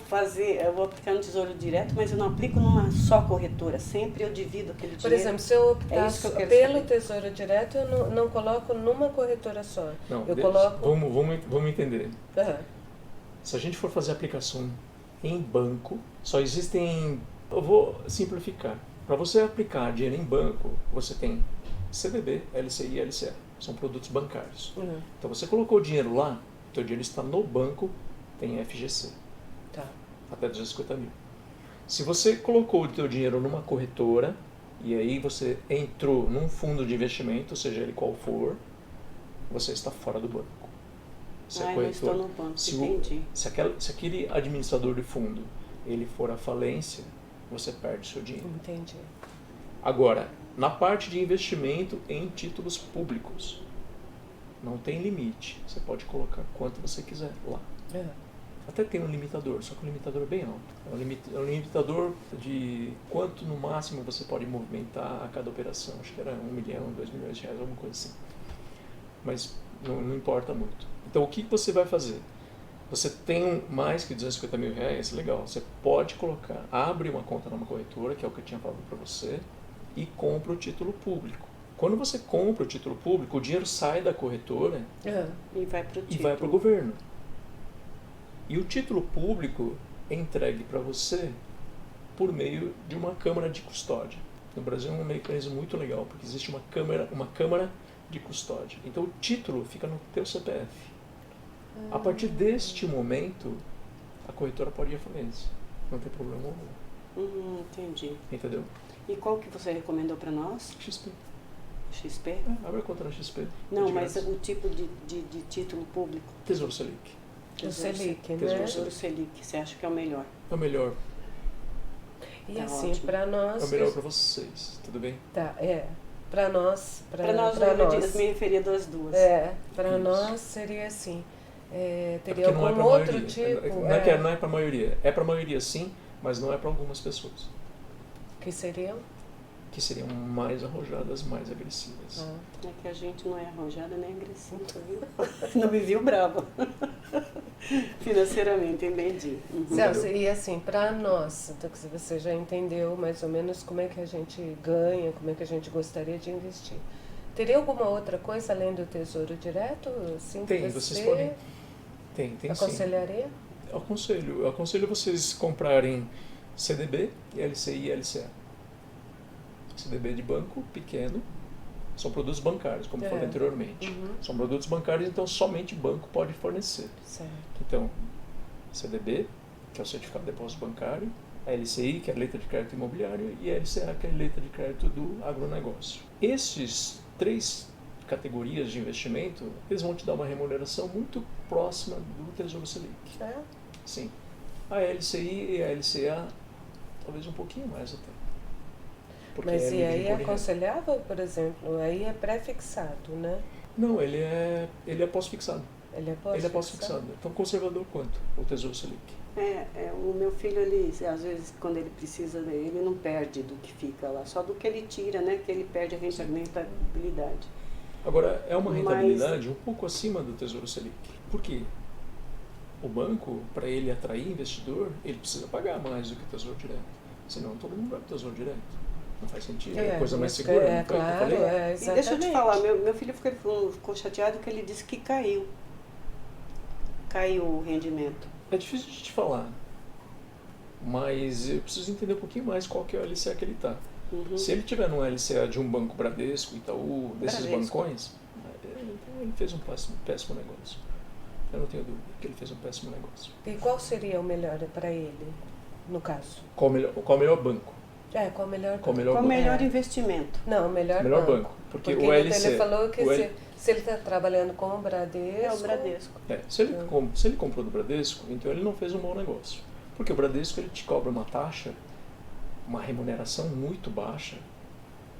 aplicar no Tesouro Direto, mas eu não aplico numa só corretora, sempre eu divido aquele dinheiro. Por exemplo, se eu optar pelo saber. Tesouro Direto, eu não coloco numa corretora só. Não, coloco... Vamos entender. Uhum. Se a gente for fazer aplicação em banco, só existem... Eu vou simplificar. Para você aplicar dinheiro em banco, você tem CDB, LCI e LCA. São produtos bancários. Uhum. Então você colocou o dinheiro lá, o teu dinheiro está no banco, tem FGC. Tá. Até 250 mil. Se você colocou o teu dinheiro numa corretora, e aí você entrou num fundo de investimento, seja ele qual for, você está fora do banco. Se a eu não estou no banco, entendi. Se aquele administrador de fundo ele for à falência, você perde seu dinheiro. Entendi. Agora, na parte de investimento em títulos públicos, não tem limite. Você pode colocar quanto você quiser lá. Até tem um limitador, só que o limitador é bem alto. É um limitador de quanto no máximo você pode movimentar a cada operação. Acho que era 1 milhão, 2 milhões de reais, alguma coisa assim. Mas não importa muito. Então o que você vai fazer? Você tem mais que 250 mil reais, legal. Você pode colocar, abre uma conta numa corretora, que é o que eu tinha falado para você, e compra o título público. Quando você compra o título público, o dinheiro sai da corretora e vai para o e vai para o governo. E o título público é entregue para você por meio de uma câmara de custódia. No Brasil é um mecanismo muito legal, porque existe uma câmara de custódia. Então o título fica no teu CPF. A partir deste momento, a corretora pode ir à falência. Não tem problema algum. Entendi. Entendeu? E qual que você recomendou para nós? XP. XP? Abre a conta na XP. Não, mas o tipo de título público? Tesouro Selic. O Selic, né? Tesouro Selic, você acha que é o melhor? É o melhor. E Tá assim, ótimo. para nós... É o melhor para vocês, tudo bem? Tá, para nós... Para nós, eu me referia das duas. Para nós seria assim... teria porque não algum é outro maioria. tipo... Não é para a maioria. É para a maioria sim, mas não é para algumas pessoas. Que seriam? Que seriam mais arrojadas, mais agressivas. É que a gente não é arrojada nem agressiva, viu? Não me viu brava. Financeiramente, entendi. Celso, e assim, para nós, então, você já entendeu mais ou menos como é que a gente ganha, como é que a gente gostaria de investir. Teria alguma outra coisa além do Tesouro Direto? Assim, Tem, vocês podem... Tem aconselharia? Sim. Eu aconselho vocês comprarem CDB, LCI e LCA. CDB de banco pequeno, são produtos bancários, como falei anteriormente. São produtos bancários, então somente banco pode fornecer. Certo. Então, CDB, que é o Certificado de Depósito Bancário, a LCI, que é a Letra de Crédito Imobiliário, e a LCA, que é a Letra de Crédito do Agronegócio. Esses 3 categorias de investimento, eles vão te dar uma remuneração muito próxima do Tesouro Selic. Sim. A LCI e a LCA, talvez um pouquinho mais até. Mas e aí é aconselhável, por exemplo, aí é pré-fixado, né? Não, ele é pós-fixado. Ele é pós-fixado. Tão conservador quanto o Tesouro Selic. O meu filho, ele, às vezes, quando ele precisa dele, ele não perde do que fica lá, só do que ele tira, né? Que ele perde a rentabilidade. Agora, é uma rentabilidade um pouco acima do Tesouro Selic. Por quê? O banco, para ele atrair investidor, ele precisa pagar mais do que o Tesouro Direto. Senão todo mundo vai para o Tesouro Direto. Não faz sentido, é coisa mais segura. Claro, exatamente. E deixa eu te falar, meu filho ficou chateado que ele disse que caiu o rendimento. É difícil de te falar, mas eu preciso entender um pouquinho mais qual que é o LCA que ele está. Se ele tiver num LCA de um banco Bradesco, Itaú, desses bancões, então ele fez um péssimo negócio. Eu não tenho dúvida que ele fez um péssimo negócio. E qual seria o melhor para ele? no caso? Qual o melhor banco? Qual o melhor banco? Qual o melhor investimento? Não, o melhor banco. Porque o LC... Ele falou que se ele está trabalhando com o Bradesco... É o Bradesco. Se ele comprou do Bradesco, então ele não fez um bom negócio. Porque o Bradesco ele te cobra uma taxa, uma remuneração muito baixa,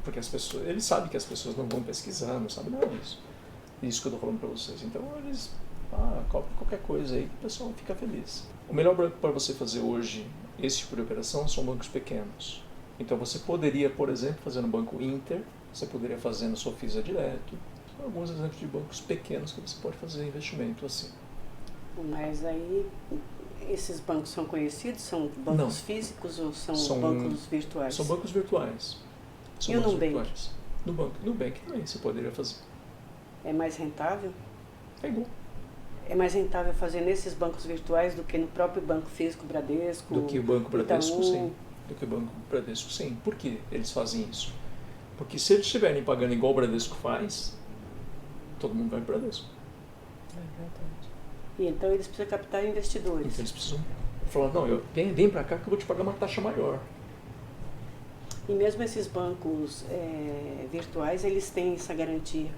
porque ele sabe que as pessoas não vão pesquisar, não sabem nada disso. Isso que eu estou falando para vocês. Então eles cobram qualquer coisa aí que o pessoal fica feliz. O melhor banco para você fazer hoje esse tipo de operação são bancos pequenos. Então você poderia, por exemplo, fazer no Banco Inter, você poderia fazer no Sofisa Direto, alguns exemplos de bancos pequenos que você pode fazer investimento assim. Mas aí, esses bancos são conhecidos? São bancos físicos ou são bancos virtuais? São bancos virtuais. E o Nubank? No Nubank também você poderia fazer. É mais rentável? É igual. É mais rentável fazer nesses bancos virtuais do que no próprio banco físico Bradesco? Do que o Banco Bradesco, Itaú. sim. Do que o Banco Bradesco, sim. Por que eles fazem isso? Porque se eles estiverem pagando igual o Bradesco faz, todo mundo vai para o Bradesco. É verdade. E então eles precisam captar investidores. Então eles precisam falar, não, vem para cá que eu vou te pagar uma taxa maior. E mesmo esses bancos virtuais, eles têm essa garantia?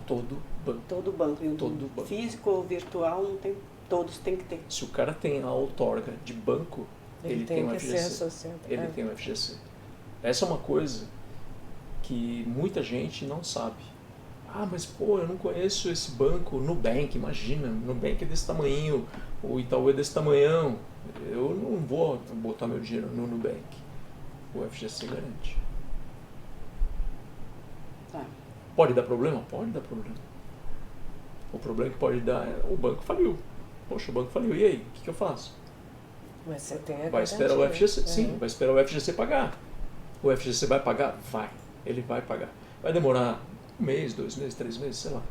Todo banco. Todo banco. Todo banco. Físico ou virtual, não tem, todos têm que ter. Se o cara tem a outorga de banco, ele tem um que FGC. ser associado. Ele tem um FGC. Essa é uma coisa que muita gente não sabe. Mas pô, eu não conheço esse banco. Nubank, imagina, Nubank é desse tamanho, o Itaú é desse tamanhão. Eu não vou botar meu dinheiro no Nubank. O FGC garante. Tá. Pode dar problema? Pode dar problema. O problema que pode dar é o banco faliu. Poxa, o banco faliu, e aí? O que eu faço? Mas você tem a Vai esperar o FGC? Sim, vai esperar o FGC pagar. O FGC vai pagar? Vai. Ele vai pagar. Vai demorar 1 mês, 2 meses, 3 meses, sei lá.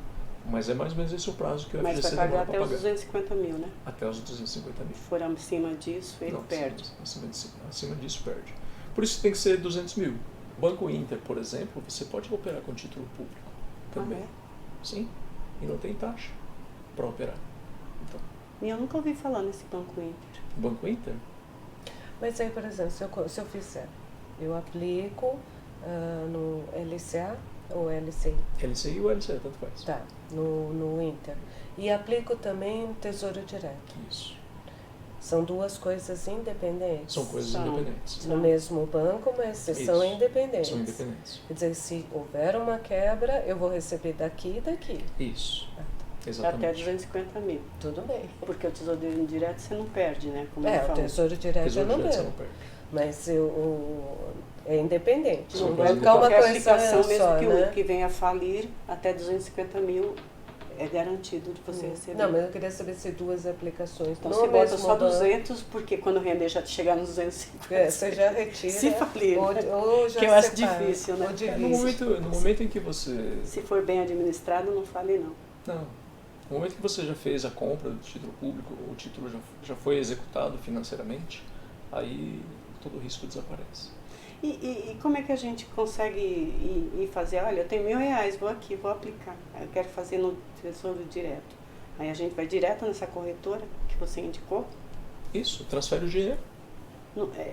Mas é mais ou menos esse o prazo que o Mas FGC vai demora pagar para até pagar. os 250 mil, né? Até os 250 mil. Se for acima disso, ele perde. Acima disso, perde. Por isso tem que ser 200 mil. O Banco Inter, por exemplo, você pode operar com título público também. Sim. E não tem taxa para operar. Então, E eu nunca ouvi falar nesse Banco Inter. o Banco Inter? Mas aí, por exemplo, se eu fizer, eu aplico no LCA ou LCI? LCI ou LCA, tanto faz. Tá, no Inter. E aplico também Tesouro Direto. Isso. São duas coisas independentes. São coisas independentes. No mesmo banco, mas são independentes. São independentes. Quer dizer, se houver uma quebra, eu vou receber daqui e daqui. Isso. Até Exatamente. 250 mil. Tudo bem. Porque o Tesouro Direto você não perde, né? Como eu O falo. Tesouro Direto Tesouro eu não Direto você perco. não perde. Mas é independente. São Não vai coisas ficar uma Qualquer coisa aplicação, mesmo só, né? que venha a falir, até 250 mil é garantido de você receber. Não, mas eu queria saber se duas aplicações Então no você bota mesmo só banco, 200, porque quando render já chegar nos 250. você já retira. Se falir, ou, né? ou já Que eu acho separa, difícil, né? ou No divide. momento em que você... Se for bem administrado, não fale não. Não. No momento que você já fez a compra do título público, o título já foi executado financeiramente, aí todo o risco desaparece. E como é que a gente consegue ir fazer? Olha, eu tenho R$1.000, vou aqui, vou aplicar. Eu quero fazer no Tesouro Direto. Aí a gente vai direto nessa corretora que você indicou. Isso, transfere o dinheiro.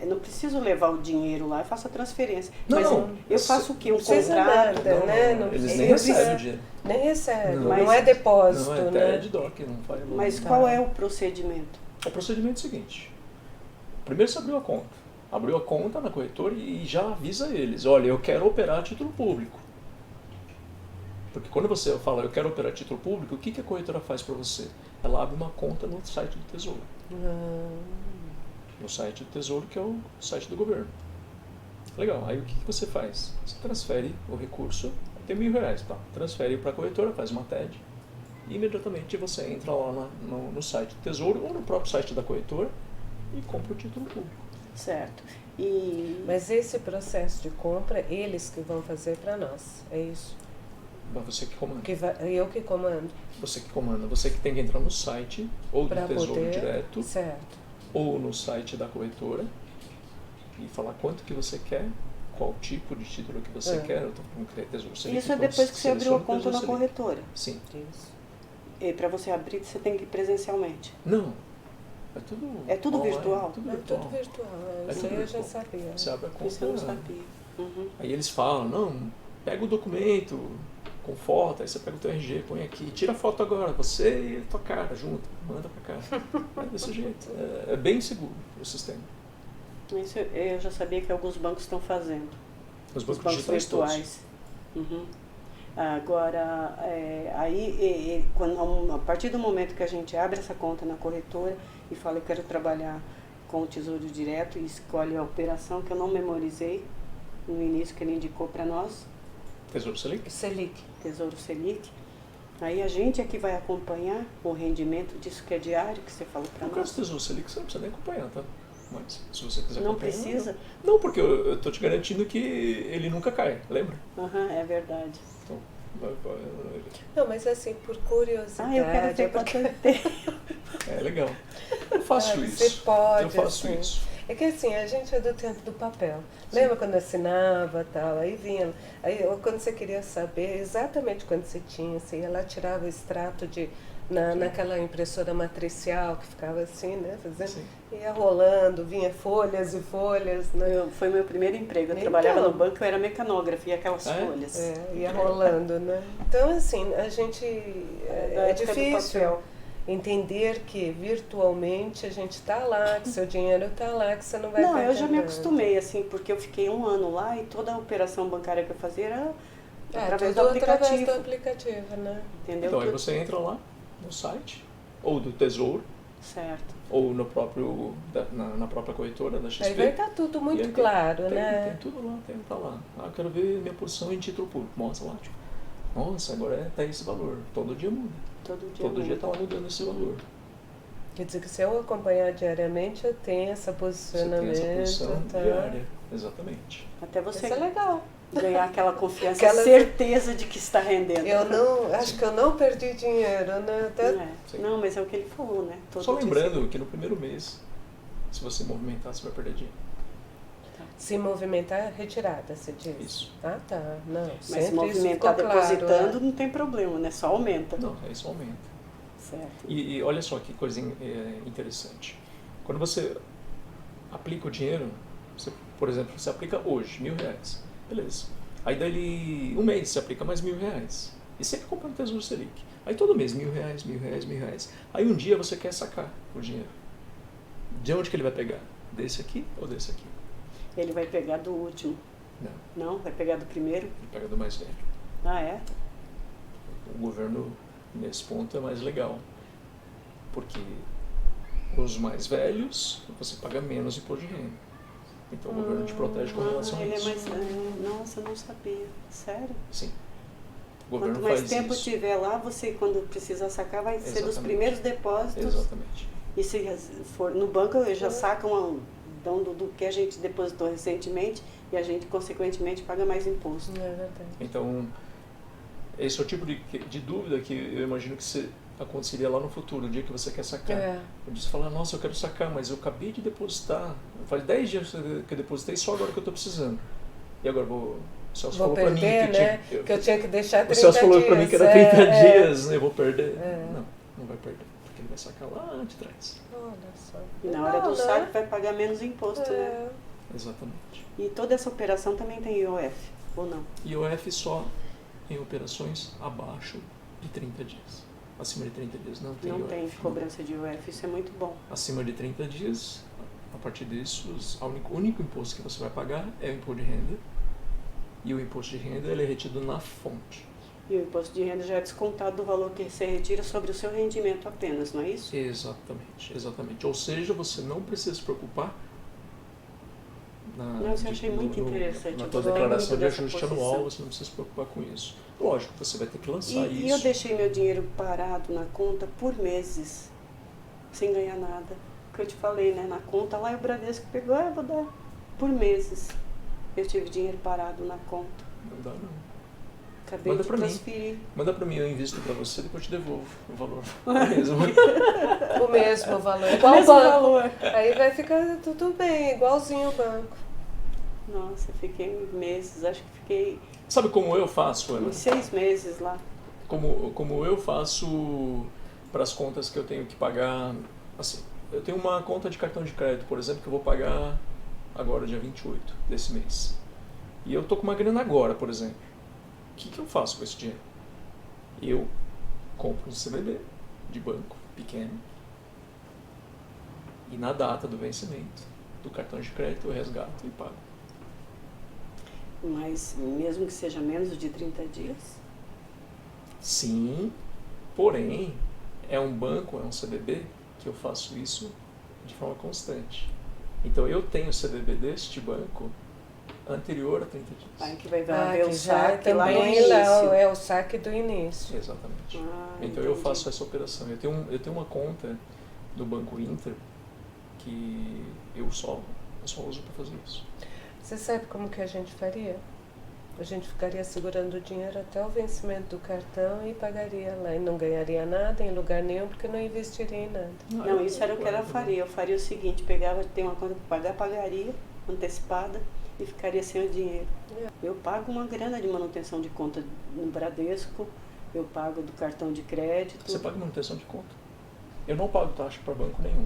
Não preciso levar o dinheiro lá, eu faço a transferência. Não, Mas não. eu faço o quê? Um Não precisa contrato? nada, né? Não, Não eles nem precisa. recebem o dinheiro. Nem recebe, Não. não, Mas- é depósito, Não, é né? TED Doc, não faz. Mas Tá. qual é o procedimento? O procedimento é o seguinte. Primeiro você abriu a conta. Abriu a conta na corretora e já avisa eles. Olha, eu quero operar a título público. Porque quando você fala, eu quero operar a título público, o que a corretora faz para você? Ela abre uma conta no site do Tesouro. No site do Tesouro, que é o site do governo. Legal, aí o que você faz? Você transfere o recurso, tem R$1.000, tá? Transfere para a corretora, faz uma TED, e imediatamente você entra lá no site do Tesouro ou no próprio site da corretora e compra o título público. Certo. Mas esse processo de compra, eles que vão fazer para nós, é isso? Mas você que comanda. Eu que comando. Você que comanda. Você que tem que entrar no site, ou do Para Tesouro poder, Direto, certo. ou no site da corretora, e falar quanto que você quer, qual tipo de título que você quer. Eu estou falando que é Tesouro Selic. Isso é então depois que você abriu a seleciona o conta na Tesouro Selic. corretora. Sim. Isso. E para você abrir, você tem que ir presencialmente. Não. É tudo online, virtual? Tudo É tudo virtual. Isso aí eu já sabia. Você abre a conta. Isso eu não sabia. Uhum. Aí eles falam, não, pega o documento com foto, aí você pega o teu RG, põe aqui, tira a foto agora, você e a tua cara junto, manda pra cá. É desse jeito. É bem seguro o sistema. Isso eu já sabia que alguns bancos estão fazendo. Os bancos digitais virtuais. Uhum. Agora, a partir do momento que a gente abre essa conta na corretora e fala eu quero trabalhar com o Tesouro Direto e escolhe a operação que eu não memorizei no início que ele indicou para nós. Tesouro Selic? Tesouro Selic. Aí a gente é que vai acompanhar o rendimento disso que é diário, que você falou para nós. No caso do Tesouro Selic, você não precisa nem acompanhar, tá? Mas se você quiser não acompanhar... Precisa? Não, porque eu tô te garantindo que ele nunca cai, lembra? Aham, é verdade. Então, Não, mas assim, por curiosidade... eu quero ter quanto tem. É legal. Eu faço isso. Você pode, Eu faço assim. isso. É que assim, a gente é do tempo do papel. Lembra quando assinava tal? Aí vinha, quando você queria saber exatamente quando você tinha, você ia lá, tirava o extrato naquela impressora matricial que ficava assim, né? Fazendo, ia rolando, vinha folhas e folhas, né? Foi meu primeiro emprego. Eu trabalhava no banco, eu era mecanógrafa, e aquelas folhas. Ia rolando, né? Então, assim, a gente... É difícil entender que virtualmente a gente está lá, que seu dinheiro está lá, que você não vai... Não, eu já me acostumei, assim, porque eu fiquei 1 ano lá e toda a operação bancária que eu fazia era através do aplicativo. Através do aplicativo, né? Entendeu? Então, aí você entra lá no site, ou do Tesouro, certo. ou no próprio, na própria corretora da XP. Aí vai estar tudo muito claro, né? Tem tudo lá, tá lá. Ah, eu quero ver minha posição em título público. Mostra lá, tipo, nossa, agora tá esse valor. Todo dia muda. Todo dia tá mudando esse valor. Quer dizer que se eu acompanhar diariamente, eu tenho esse posicionamento. Você tem essa posição diária, exatamente. Até você Isso é legal. Ganhar aquela confiança, certeza de que está rendendo. Eu não, acho que eu não perdi dinheiro, né? Não, mas é o que ele falou, né? Só lembrando que no primeiro mês, se você movimentar, você vai perder dinheiro. Se movimentar, retirada, você diz? Isso. Ah, tá. Não, mas se movimentar depositando, não tem problema, né? Só aumenta. Não, isso aumenta. Certo. E olha só que coisa interessante. Quando você aplica o dinheiro, por exemplo, você aplica hoje R$1.000. Beleza. Aí daí 1 mês você aplica mais R$1.000. E sempre comprando Tesouro Selic. Aí todo mês R$1.000, R$1.000. Aí um dia você quer sacar o dinheiro. De onde que ele vai pegar? Desse aqui ou desse aqui? Ele vai pegar do último. Não, vai pegar do primeiro? Ele pega do mais velho. Ah, é? O governo, nesse ponto, é mais legal. Porque os mais velhos, você paga menos imposto de renda. Então o governo te protege com relação a isso. Nossa, eu não sabia. Sério? Sim. O governo Quanto mais faz tempo isso. tiver lá, você, quando precisar sacar, vai ser dos primeiros depósitos. Exatamente. E se for no banco, eles já sacam do que a gente depositou recentemente e a gente, consequentemente, paga mais imposto. É verdade. Então, esse é o tipo de dúvida que eu imagino que aconteceria lá no futuro, o dia que você quer sacar. Você fala, nossa, eu quero sacar, mas eu acabei de depositar. Faz 10 dias que eu depositei, só agora que eu estou precisando. E agora o Celso falou para mim que eu tinha que deixar 30 dias. O Celso falou para mim que era 30 dias, eu vou perder. Não vai perder, porque ele vai sacar lá de trás. Olha só. E na hora do saque vai pagar menos imposto, né? Exatamente. E toda essa operação também tem IOF, ou não? IOF só em operações abaixo de 30 dias. Acima de 30 dias não tem IOF. Não tem cobrança de IOF, isso é muito bom. Acima de 30 dias, a partir disso, o único imposto que você vai pagar é o imposto de renda. E o imposto de renda ele é retido na fonte. E o imposto de renda já é descontado do valor que você retira sobre o seu rendimento apenas, não é isso? Exatamente, exatamente. Ou seja, você não precisa se preocupar Nossa, eu achei muito interessante. Na tua declaração de ajuste anual, você não precisa se preocupar com isso. Lógico, você vai ter que lançar isso. E eu deixei meu dinheiro parado na conta por meses, sem ganhar nada. O que eu te falei, né? Na conta lá, o Bradesco pegou, eu vou dar por meses. Eu tive dinheiro parado na conta. Não dá, não. Acabei de transferir. Manda pra mim, eu invisto pra você, depois eu te devolvo o valor. O mesmo valor. Igual o valor. Aí vai ficar tudo bem, igualzinho o banco. Nossa, fiquei meses, acho que fiquei... Sabe como eu faço, Ana? 6 meses lá. Como eu faço para as contas que eu tenho que pagar, assim, eu tenho uma conta de cartão de crédito, por exemplo, que eu vou pagar agora, dia 28 desse mês. E eu tô com uma grana agora, por exemplo. O que eu faço com esse dinheiro? Eu compro um CDB de banco pequeno e na data do vencimento do cartão de crédito eu resgato e pago. Mas mesmo que seja menos de 30 dias? Sim, porém, é um banco, é um CDB que eu faço isso de forma constante. Então eu tenho o CDB deste banco anterior a 30 dias. Aí que vai haver o que saque já lá no também início. é o saque do início. Exatamente. Então entendi. eu faço essa operação. Eu tenho uma conta do Banco Inter que eu só uso para fazer isso. Você sabe como que a gente faria? A gente ficaria segurando o dinheiro até o vencimento do cartão e pagaria lá. E não ganharia nada em lugar nenhum porque não investiria em nada. Não, isso era o que ela faria. Eu faria o seguinte, pegava, tem uma conta para pagar, pagaria antecipada e ficaria sem o dinheiro. Eu pago uma grana de manutenção de conta no Bradesco, eu pago do cartão de crédito. Você paga manutenção de conta? Eu não pago taxa para banco nenhum.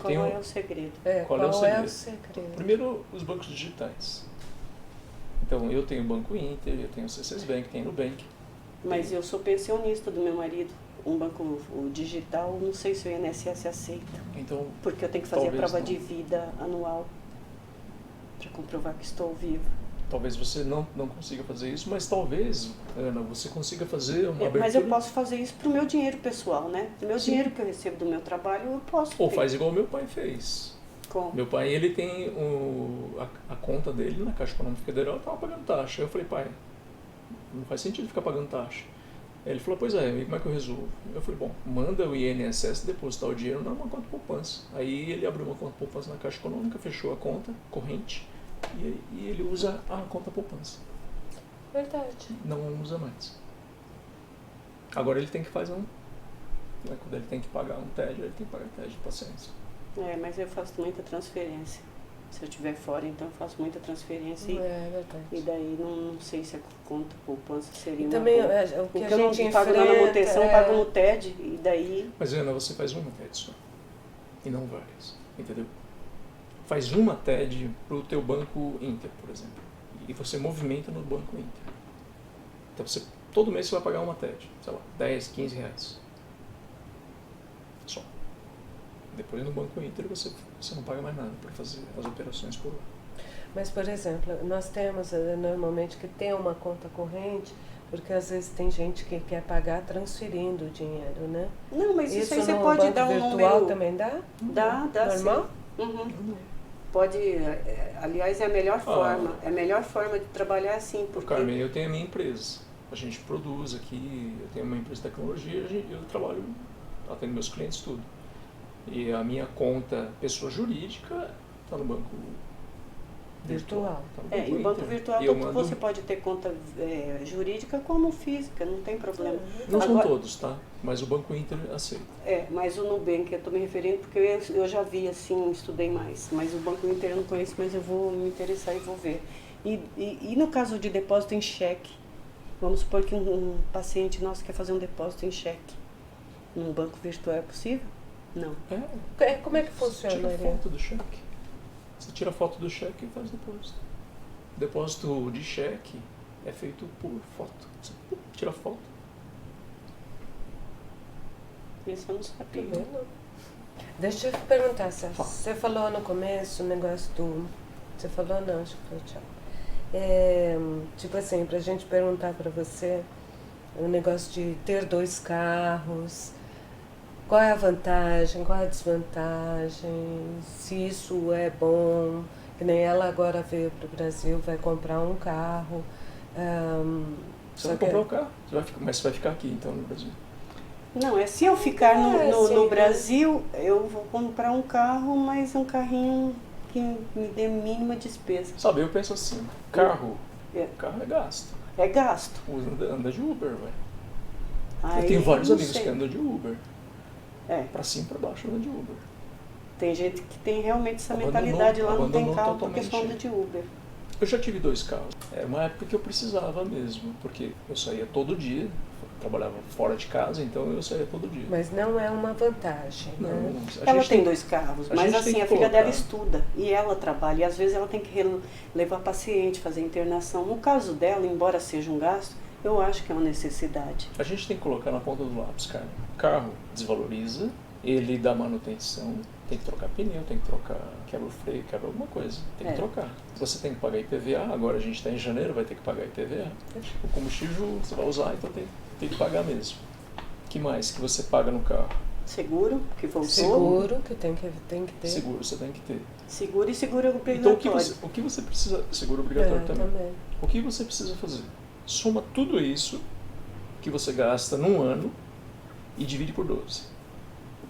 Qual é o segredo? Qual é o segredo? Primeiro, os bancos digitais. Então, eu tenho o Banco Inter, eu tenho o C6 Bank, tenho o Nubank. Mas eu sou pensionista do meu marido. Um banco o digital, não sei se o INSS aceita. Então, porque eu tenho que fazer a prova não. de vida anual para comprovar que estou viva. Talvez você não consiga fazer isso, mas talvez, Ana, você consiga fazer uma abertura. Mas eu posso fazer isso para o meu dinheiro pessoal, né? O meu dinheiro que eu recebo do meu trabalho, eu posso Ou ter. faz igual meu pai fez. Como? Meu pai, ele tem a conta dele na Caixa Econômica Federal, estava pagando taxa. Eu falei, pai, não faz sentido ficar pagando taxa. Ele falou, pois é, e como é que eu resolvo? Eu falei, bom, manda o INSS depositar o dinheiro numa conta poupança. Aí ele abriu uma conta poupança na Caixa Econômica, fechou a conta corrente e ele usa a conta poupança. Verdade. Não usa mais. Agora ele tem que fazer quando ele tem que pagar um TED, ele tem que pagar TED de paciência. Mas eu faço muita transferência. Se eu estiver fora, então eu faço muita transferência. É verdade. E daí não sei se a conta poupança seria também, uma boa. o que porque a eu gente não pago na manutenção, pago no TED. E daí... Mas, Ana, você faz uma TED só. E não várias. Entendeu? Faz uma TED para o teu Banco Inter, por exemplo. E você movimenta no Banco Inter. Então, todo mês você vai pagar uma TED. Sei lá, 10, 15 reais. Só. Depois no Banco Inter você não paga mais nada para fazer as operações por lá. Mas, por exemplo, nós temos normalmente que ter uma conta corrente, porque às vezes tem gente que quer pagar transferindo o dinheiro, né? Não, mas isso aí você no pode banco dar um virtual número... também dá? Dá Normal? sim. Pode, aliás, é a melhor forma. É a melhor forma de trabalhar assim, porque... Carmen, eu tenho a minha empresa. A gente produz aqui, eu tenho uma empresa de tecnologia, eu trabalho, atendo meus clientes, tudo. E a minha conta, pessoa jurídica, está no banco virtual. Tá no banco e o banco Inter. virtual você pode ter conta jurídica como física, não tem problema. Não são todos, tá? Mas o Banco Inter aceita. Mas o Nubank eu estou me referindo porque eu já vi assim, estudei mais. Mas o Banco Inter eu não conheço, mas eu vou me interessar e vou ver. E no caso de depósito em cheque, vamos supor que um paciente nosso quer fazer um depósito em cheque. Num banco virtual é possível? Não. Como é que funciona? Tira foto do cheque. Você tira foto do cheque e faz depósito. Depósito de cheque é feito por foto. Você tira foto. Isso eu não sabia. Deixa eu te perguntar, Sérgio. Você falou no começo o negócio do... Você falou não, acho que foi tchau. Tipo assim, pra gente perguntar pra você o negócio de ter 2 carros... Qual é a vantagem, qual é a desvantagem, se isso é bom, que nem ela agora veio para o Brasil, vai comprar um carro. Você vai comprar um carro, mas você vai ficar aqui então no Brasil? Não, se eu ficar no Brasil, eu vou comprar um carro, mas um carrinho que me dê mínima despesa. Sabe, eu penso assim, carro é gasto. É gasto. Anda de Uber, velho. Eu tenho vários amigos que andam de Uber. Pra cima e pra baixo anda de Uber. Tem gente que tem realmente essa mentalidade lá, não tem carro porque só anda de Uber. Eu já tive 2 carros. Era uma época que eu precisava mesmo, porque eu saía todo dia trabalhava fora de casa, então eu saía todo dia. Mas não é uma vantagem, Não, né? Ela tem 2 carros, mas assim, a filha dela colocar. estuda e ela trabalha. E às vezes ela tem que levar paciente, fazer internação. No caso dela, embora seja um gasto, eu acho que é uma necessidade. A gente tem que colocar na ponta do lápis, cara. O carro desvaloriza, ele dá manutenção, tem que trocar pneu, tem que trocar, quebra o freio, quebra alguma coisa, tem que trocar. Você tem que pagar IPVA, agora a gente está em janeiro, vai ter que pagar IPVA. O combustível você vai usar, então tem que pagar mesmo. O que mais que você paga no carro? Seguro, que voltou. Seguro que tem que ter. Seguro você tem que ter. Seguro e seguro obrigatório. Então o que você precisa, seguro obrigatório também. O que você precisa fazer? Soma tudo isso que você gasta num ano e divide por 12.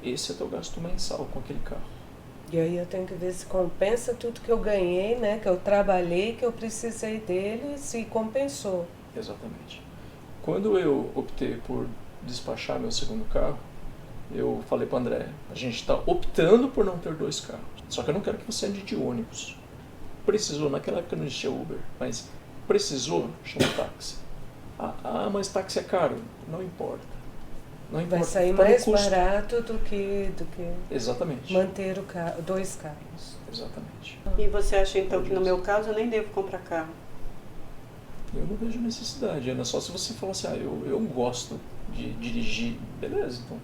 Esse é o teu gasto mensal com aquele carro. E aí eu tenho que ver se compensa tudo que eu ganhei, né? Que eu trabalhei, que eu precisei dele, se compensou. Exatamente. Quando eu optei por despachar meu segundo carro, eu falei para André, a gente está optando por não ter 2 carros. Só que eu não quero que você ande de ônibus. Precisou, naquela época não existia Uber, mas precisou, chama táxi. Mas táxi é caro. Não importa. Não importa. Vai sair mais barato do que Exatamente. manter 2 carros. Exatamente. E você acha então que no meu caso eu nem devo comprar carro? Eu não vejo necessidade, Ana. Só se você falar assim, eu gosto de dirigir. Beleza, então.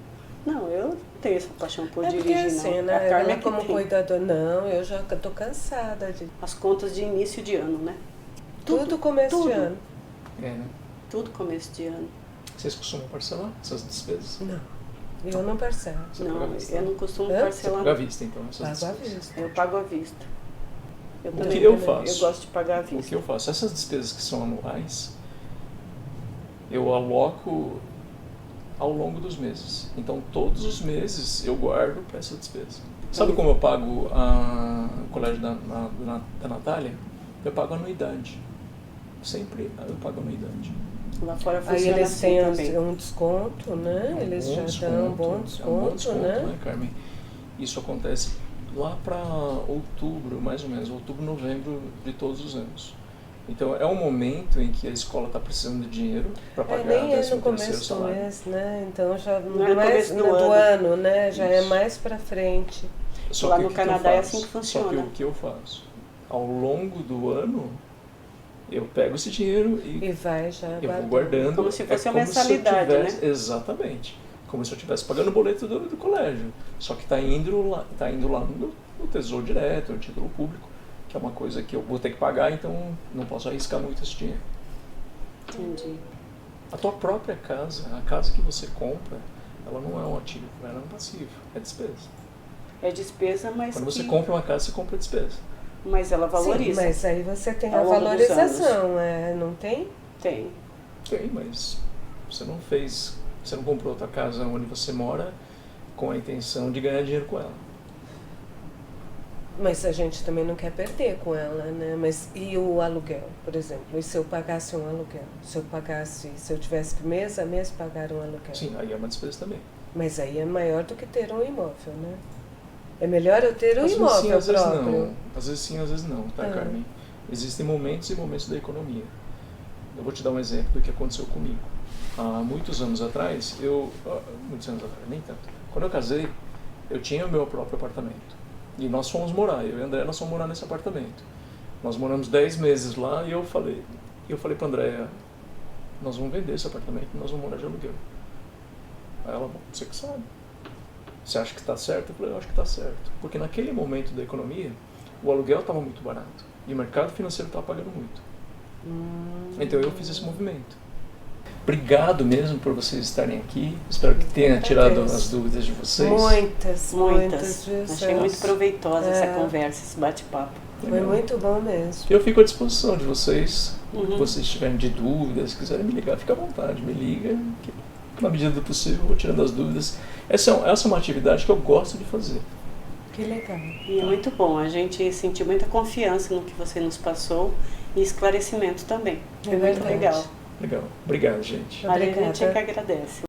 Não, eu não tenho essa paixão por dirigir, porque assim, não. né? A Carmen Ela como tem. cuidador, não, eu já tô cansada de... As contas de início de ano, né? Tudo começo tudo. de ano. Né? Tudo começo de ano. Vocês costumam parcelar essas despesas? Não, eu não percebo. Você Não, paga à vista? eu não costumo Hã? parcelar. Paga à vista, então, essas Pago à despesas. vista. Eu pago à vista. Eu O também que eu também. faço? Eu gosto de pagar à O que vista. eu faço? Essas despesas que são anuais, eu aloco ao longo dos meses. Então, todos os meses eu guardo para essa despesa. Sabe como eu pago o colégio da Natália? Eu pago anuidade. Sempre eu pago anuidade. Lá fora Aí funciona eles assim têm também. um desconto, né? Eles já dão um bom desconto, né? Carmen? Isso acontece lá para outubro, mais ou menos, outubro, novembro de todos os anos. Então é um momento em que a escola está precisando de dinheiro para pagar Nem é no 13º começo do salário. mês, né? Então já Não é no mais começo do ano, né? Já é Isso. mais pra frente. Só Lá que no o que eu Canadá é faço? assim que Só que funciona. o que eu faço? Ao longo do ano, eu pego esse dinheiro E vai já eu vou guardando. guardando. Como se fosse uma como se eu mensalidade, tivesse, exatamente. Como se eu estivesse pagando o boleto do colégio. Só que está indo lá no Tesouro Direto, no título público, que é uma coisa que eu vou ter que pagar, então não posso arriscar muito esse dinheiro. Entendi. A tua própria casa, a casa que você compra, ela não é um ativo, ela é um passivo, é despesa. É despesa, mas Quando você compra uma casa, você compra despesa. Mas ela valoriza. Sim, mas aí você tem a Ao longo dos valorização, não tem? Tem. Tem, mas você não comprou a tua casa onde você mora com a intenção de ganhar dinheiro com ela. Mas a gente também não quer perder com ela, né? Mas e o aluguel, por exemplo? E se eu pagasse um aluguel? Se eu tivesse que mês a mês pagar um aluguel? Sim, aí é uma despesa também. Mas aí é maior do que ter um imóvel, né? É melhor eu ter um Às vezes imóvel sim, às vezes próprio. não. Às vezes sim, às vezes não, tá, Ah. Carmen? Existem momentos e momentos da economia. Eu vou te dar um exemplo do que aconteceu comigo. Há muitos anos atrás, nem tanto. Quando eu casei, eu tinha o meu próprio apartamento. E nós fomos morar, eu e a André, nós fomos morar nesse apartamento. Nós moramos 10 meses lá e eu falei pra André, nós vamos vender esse apartamento e nós vamos morar de aluguel. Aí ela, bom, você que sabe. Você acha que está certo? Eu falei, eu acho que está certo. Porque naquele momento da economia, o aluguel estava muito barato. E o mercado financeiro estava pagando muito. Então eu fiz esse movimento. Obrigado mesmo por vocês estarem aqui. Espero que tenha tirado as dúvidas de vocês. Muitas. Achei Celso. muito proveitosa essa conversa, esse bate-papo. Foi Legal. muito bom mesmo. Eu fico à disposição de vocês. Uhum. Se vocês tiverem de dúvidas, se quiserem me ligar, fica à vontade. Me liga, que na medida do possível eu vou tirando as dúvidas. Essa é uma atividade que eu gosto de fazer. Que legal. E é muito bom, a gente sentiu muita confiança no que você nos passou e esclarecimento também. Foi muito verdade. legal. Legal. Obrigado, gente. A gente é Obrigada. que agradece.